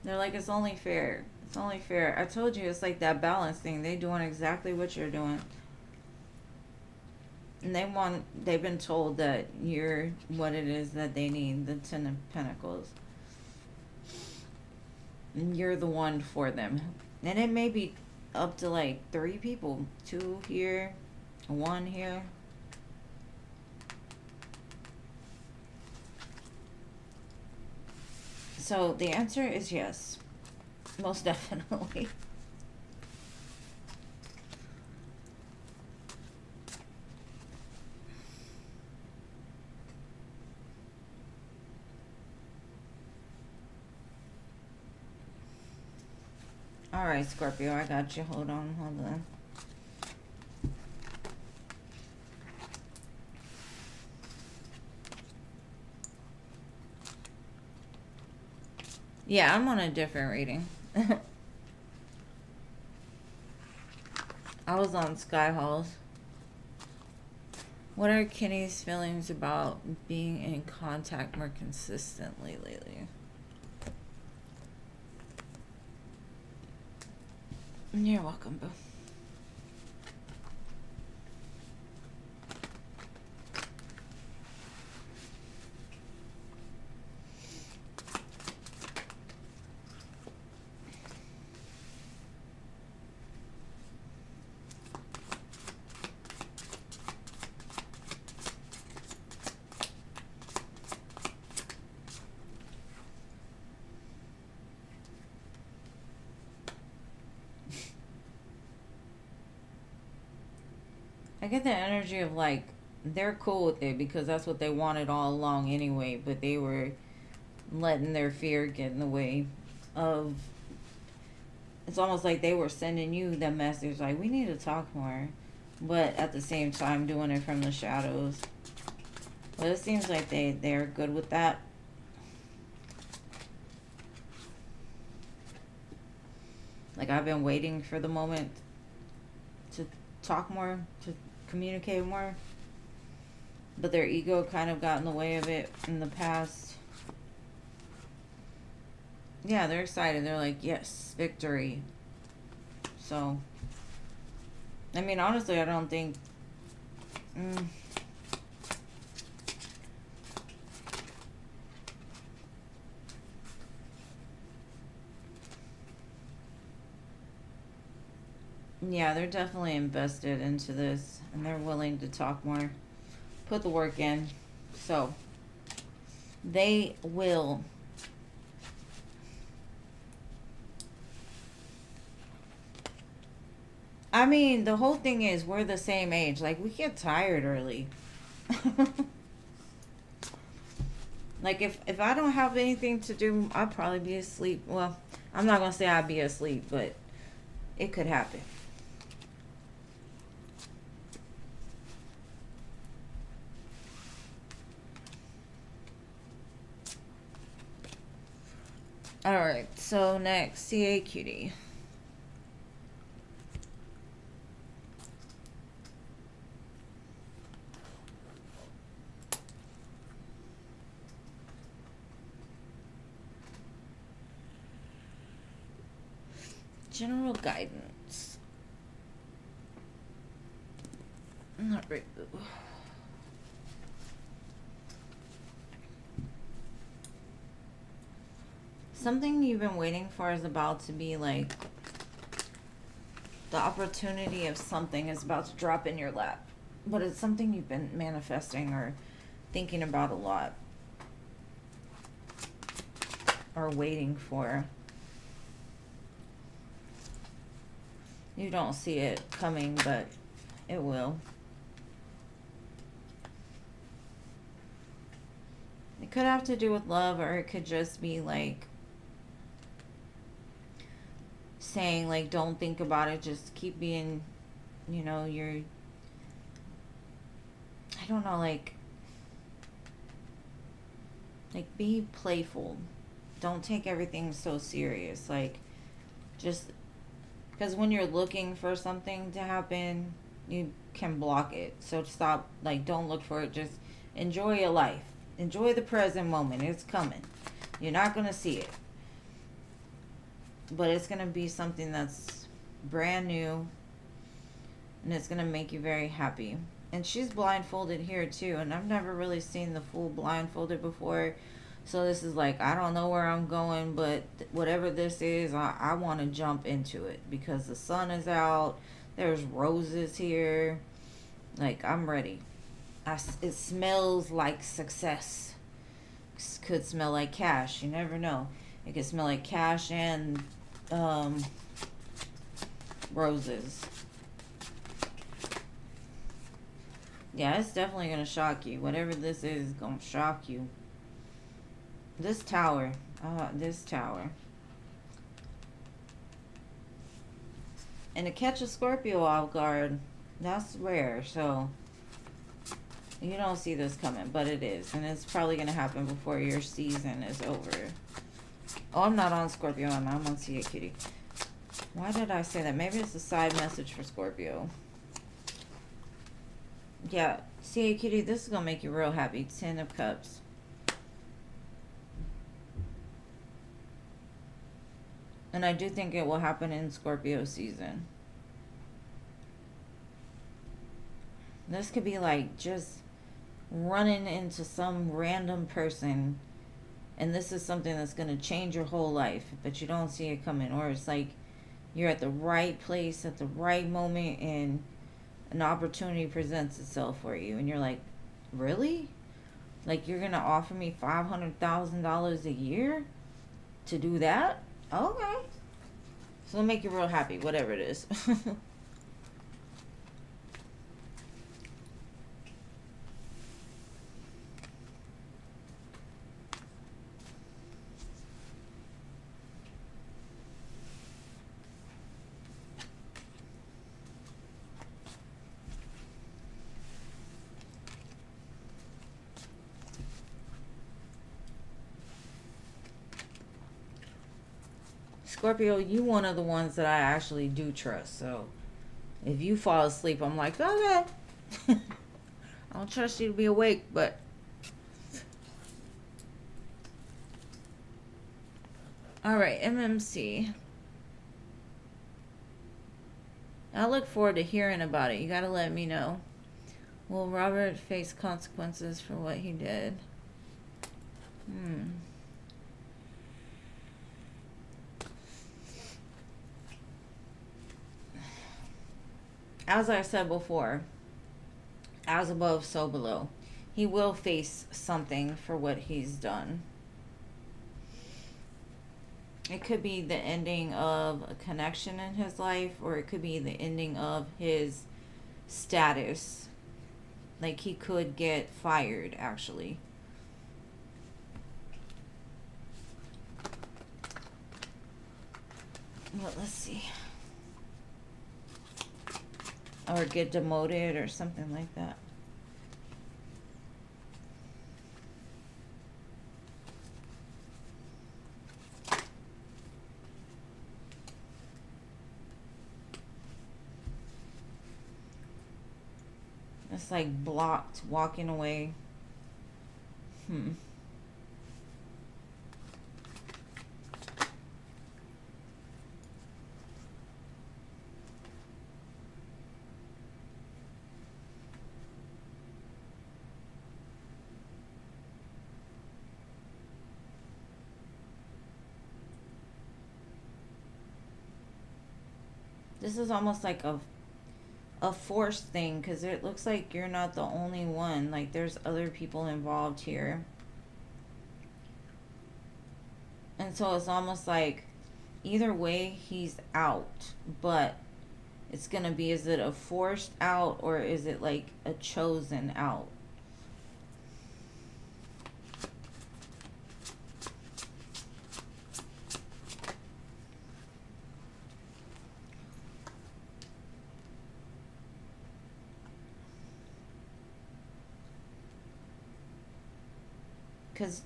They're like, it's only fair. It's only fair. I told you, it's like that balance thing. They doing exactly what you're doing. And they've been told that you're what it is that they need, the Ten of Pentacles. And you're the one for them. And it may be up to like 3 people. 2 here, 1 here. So the answer is yes. Most definitely. Alright, Scorpio, I got you. Hold on. Yeah, I'm on a different reading. I was on Sky Halls. What are Kenny's feelings about being in contact more consistently lately? You're welcome, boo. I get the energy of like they're cool with it because that's what they wanted all along anyway, but they were letting their fear get in the way of, it's almost like they were sending you the message like we need to talk more, but at the same time doing it from the shadows. But it seems like they're good with that. Like I've been waiting for the moment to talk more, to communicate more, but their ego kind of got in the way of it in the past. Yeah, they're excited. They're like, yes, victory. So, I mean, honestly, I don't think... Yeah, they're definitely invested into this, and they're willing to talk more, put the work in. So, they will... I mean, the whole thing is we're the same age. Like, we get tired early. Like, if I don't have anything to do, I'd probably be asleep. Well, I'm not going to say I'd be asleep, but it could happen. Alright, so next, CA Cutie. General guidance. Not right. Something you've been waiting for is about to be like, the opportunity of something is about to drop in your lap. But it's something you've been manifesting or thinking about a lot. Or waiting for. You don't see it coming, but it will. It could have to do with love, or it could just be like saying like don't think about it, just keep being, you know, I don't know, like be playful. Don't take everything so serious. Like, just because when you're looking for something to happen, you can block it. So stop, like, don't look for it. Just enjoy your life. Enjoy the present moment. It's coming. You're not going to see it. But it's going to be something that's brand new. And it's going to make you very happy. And she's blindfolded here too. And I've never really seen the full blindfolded before. So this is like, I don't know where I'm going, but whatever this is, I want to jump into it. Because the sun is out. There's roses here. Like, I'm ready. It smells like success. Could smell like cash. You never know. It could smell like cash and roses. Yeah, it's definitely going to shock you. Whatever this is going to shock you. This tower. This tower. And to catch a Scorpio off guard, that's rare. So, you don't see this coming, but it is. And it's probably going to happen before your season is over. Oh, I'm not on Scorpio. I'm on CA Cutie. Why did I say that? Maybe it's a side message for Scorpio. Yeah, see, cutie, this is going to make you real happy. 10 of Cups. And I do think it will happen in Scorpio season. This could be like just running into some random person, and this is something that's going to change your whole life, but you don't see it coming. Or it's like you're at the right place at the right moment, and an opportunity presents itself for you, and you're like, really? Like, you're going to offer me $500,000 a year to do that? Okay. So it'll make you real happy, whatever it is. Scorpio, you one of the ones that I actually do trust. So if you fall asleep, I'm like, okay. I don't trust you to be awake, but all right, MMC. I look forward to hearing about it. You got to let me know. Will Robert face consequences for what he did? As I said before, as above, so below. He will face something for what he's done. It could be the ending of a connection in his life, or it could be the ending of his status. Like, he could get fired, actually. But let's see. Or get demoted or something like that. It's like blocked, walking away. This is almost like a forced thing, because it looks like you're not the only one. Like, there's other people involved here. And so it's almost like either way he's out, but it's gonna be, is it a forced out or is it like a chosen out? Because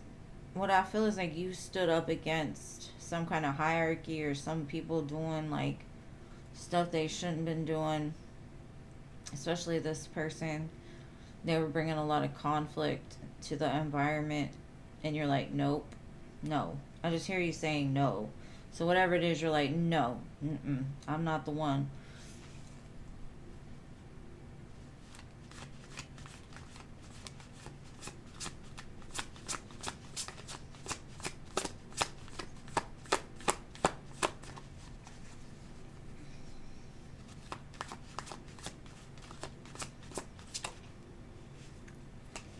what I feel is like you stood up against some kind of hierarchy, or some people doing like stuff they shouldn't have been doing. Especially this person. They were bringing a lot of conflict to the environment, and you're like, nope, no. I just hear you saying no. So whatever it is, you're like, no, I'm not the one.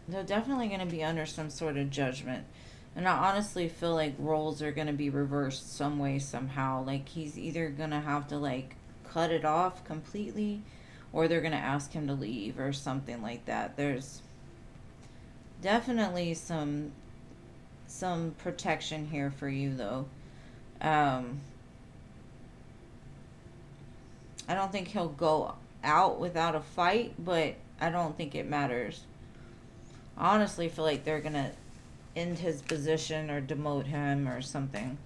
They're definitely going to be under some sort of judgment. And I honestly feel like roles are going to be reversed some way, somehow. Like, he's either going to have to, like, cut it off completely, or they're going to ask him to leave or something like that. There's definitely some protection here for you, though. I don't think he'll go out without a fight, but I don't think it matters. I honestly feel like they're going to end his position or demote him or something.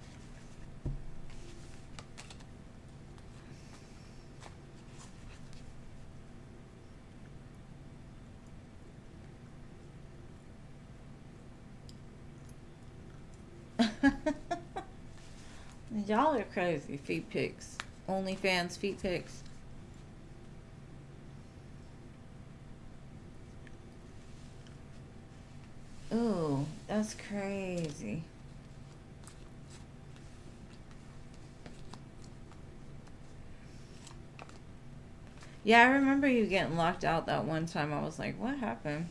Y'all are crazy. Feet pics. OnlyFans feet pics. Ooh, that's crazy. Yeah, I remember you getting locked out that one time. I was like, what happened?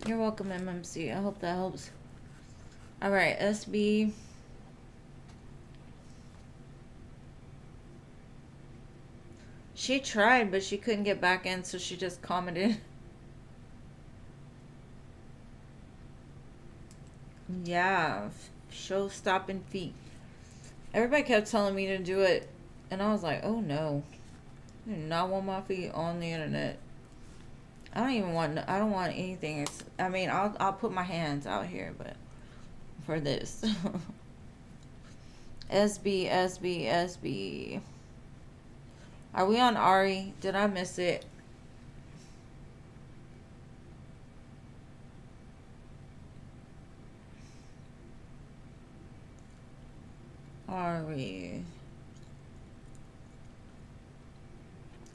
You're welcome, MMC. I hope that helps. Alright, SB. She tried, but she couldn't get back in, so she just commented. Yeah, show stopping feet. Everybody kept telling me to do it, and I was like, oh no. I do not want my feet on the internet. I don't want anything. I mean, I'll put my hands out here, but for this. SB, SB, SB. Are we on Ari? Did I miss it? Ari.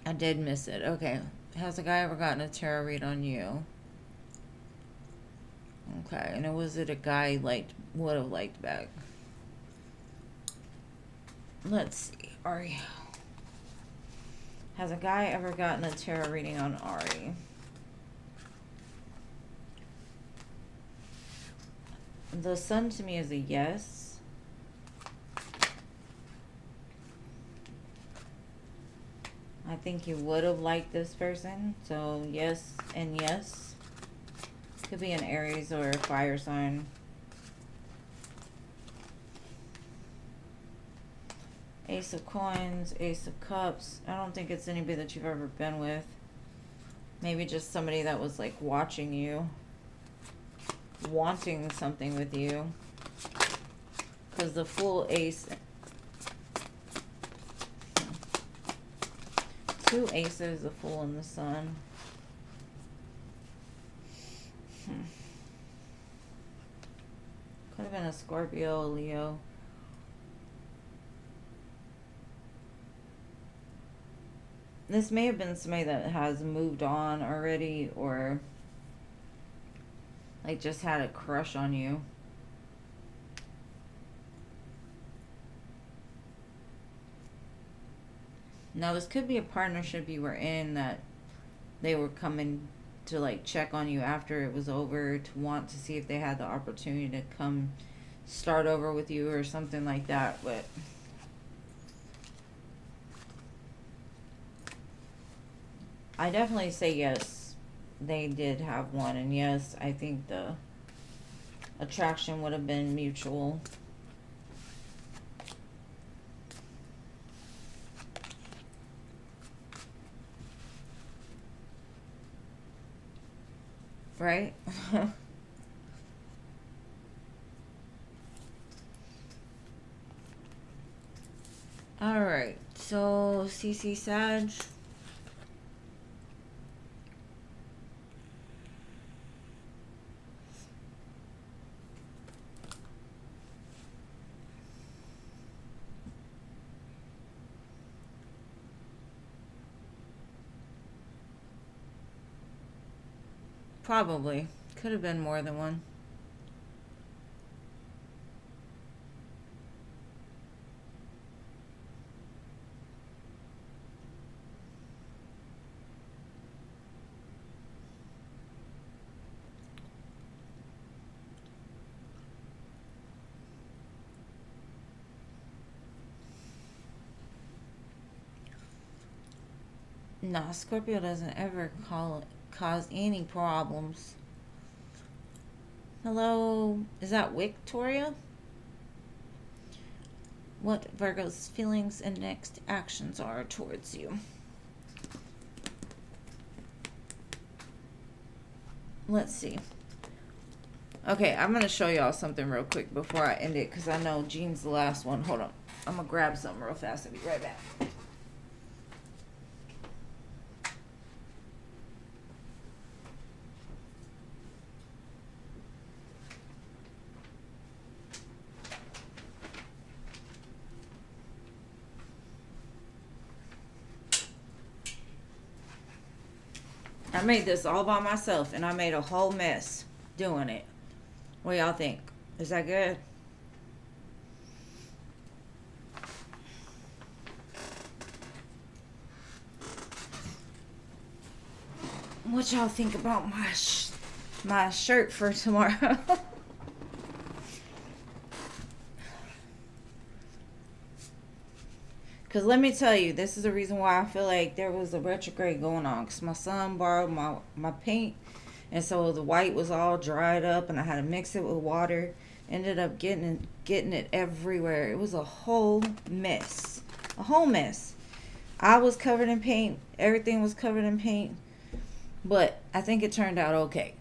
I did miss it. Okay. Has a guy ever gotten a tarot read on you? Okay. And was it a guy would have liked back? Let's see. Ari. Has a guy ever gotten a tarot reading on Ari? The sun to me is a yes. I think you would have liked this person. So yes and yes. Could be an Aries or a fire sign. Ace of Coins, Ace of Cups. I don't think it's anybody that you've ever been with. Maybe just somebody that was like watching you. Wanting something with you. Because the full ace. Two aces, a fool and the sun. Could have been a Scorpio, Leo. This may have been somebody that has moved on already, or like just had a crush on you. Now this could be a partnership you were in that they were coming to like check on you after it was over, to want to see if they had the opportunity to come start over with you or something like that. But I definitely say yes, they did have one, and yes, I think the attraction would have been mutual. Right? Alright, so CC Sag. Probably. Could have been more than one. Nah, Scorpio doesn't ever cause any problems. Hello, is that Victoria? What Virgo's feelings and next actions are towards you? Let's see. Okay, I'm going to show y'all something real quick before I end it, because I know Jean's the last one. Hold on. I'm going to grab something real fast. I'll be right back. I made this all by myself, and I made a whole mess doing it. What do y'all think? Is that good? What y'all think about my shirt for tomorrow? Because let me tell you, this is the reason why I feel like there was a retrograde going on. Because my son borrowed my paint. And so the white was all dried up. And I had to mix it with water. Ended up getting it everywhere. It was a whole mess. A whole mess. I was covered in paint. Everything was covered in paint. But I think it turned out okay.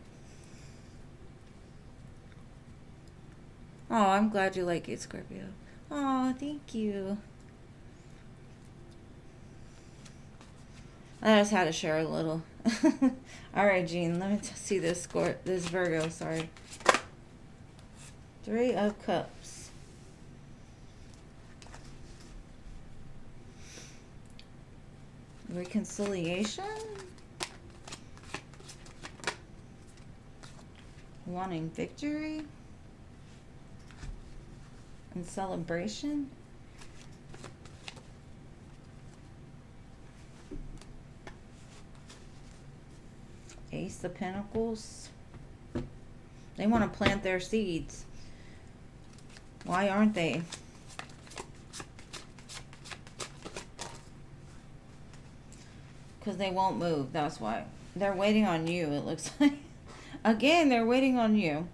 Oh, I'm glad you like it, Scorpio. Oh, thank you. I just had to share a little. All right, Jean, let me see this this Virgo, sorry. 3 of Cups. Reconciliation? Wanting victory? And celebration? Ace of Pentacles. They want to plant their seeds. Why aren't they? Because they won't move. That's why. They're waiting on you, it looks like. Again, they're waiting on you.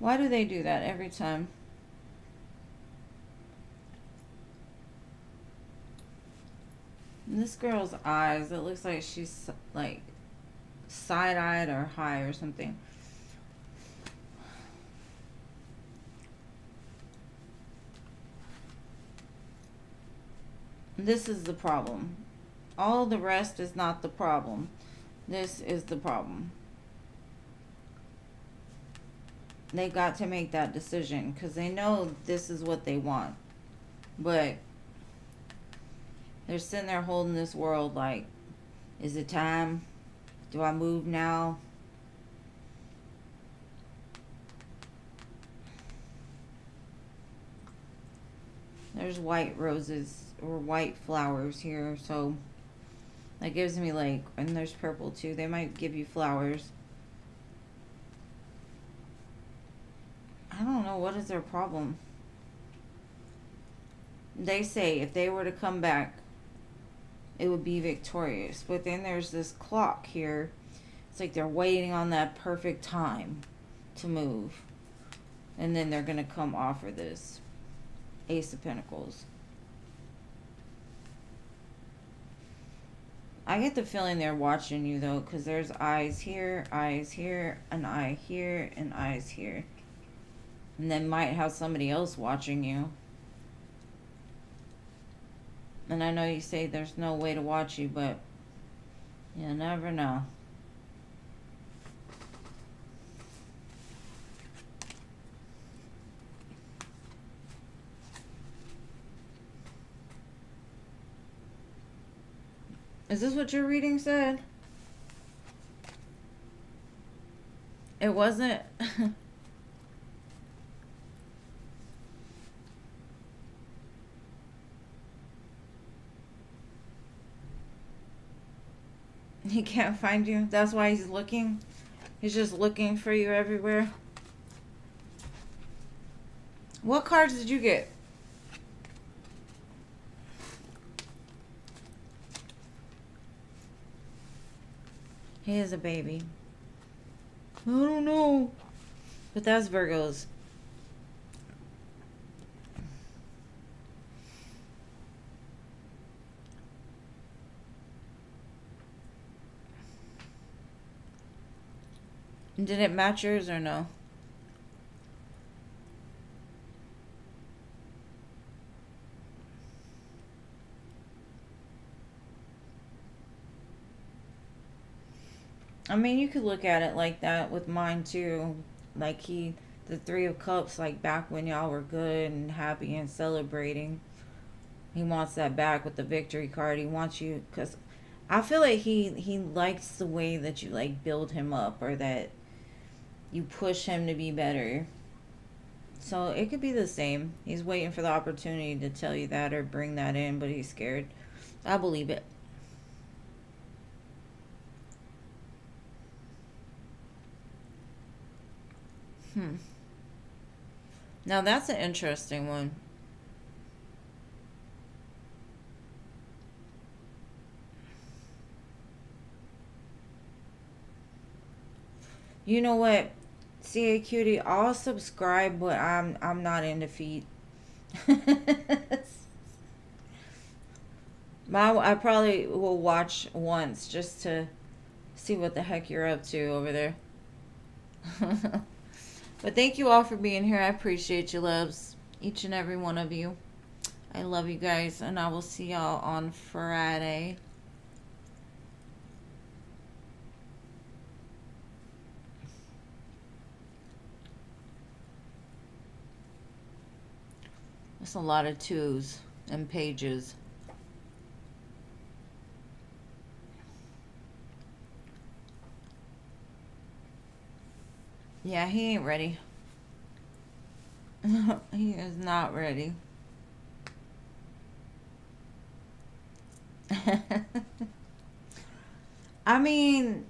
Why do they do that every time? And this girl's eyes, it looks like she's like side-eyed or high or something. This is the problem. All the rest is not the problem. This is the problem. They got to make that decision because they know this is what they want. But they're sitting there holding this world like, is it time? Do I move now? There's white roses or white flowers here, so that gives me like, and there's purple too. They might give you flowers. I don't know, what is their problem? They say if they were to come back, it would be victorious. But then there's this clock here. It's like they're waiting on that perfect time to move. And then they're going to come offer this. Ace of Pentacles. I get the feeling they're watching you though, because there's eyes here, an eye here, and eyes here. And then might have somebody else watching you. And I know you say there's no way to watch you, but you never know. Is this what your reading said? It wasn't. He can't find you. That's why he's looking. He's just looking for you everywhere. What cards did you get? He is a baby. I don't know. But that's Virgos. Did it match yours or no? I mean, you could look at it like that with mine too. Like the 3 of Cups, like back when y'all were good and happy and celebrating. He wants that back with the victory card. He wants you, because I feel like he likes the way that you like build him up, or that you push him to be better. So it could be the same. He's waiting for the opportunity to tell you that or bring that in, but he's scared. I believe it. Now that's an interesting one. You know what? CA Cutie, I'll subscribe, but I'm not in defeat. I probably will watch once just to see what the heck you're up to over there. But thank you all for being here. I appreciate you, loves. Each and every one of you. I love you guys, and I will see y'all on Friday. That's a lot of twos and pages. Yeah, he ain't ready. He is not ready. I mean,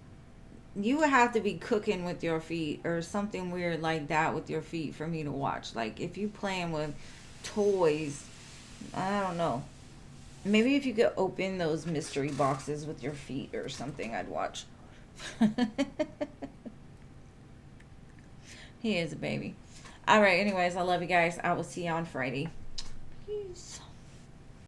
you would have to be cooking with your feet or something weird like that with your feet for me to watch. Like, if you playing with toys, I don't know. Maybe if you could open those mystery boxes with your feet or something, I'd watch. He is a baby. All right, anyways, I love you guys. I will see you on Friday. Peace.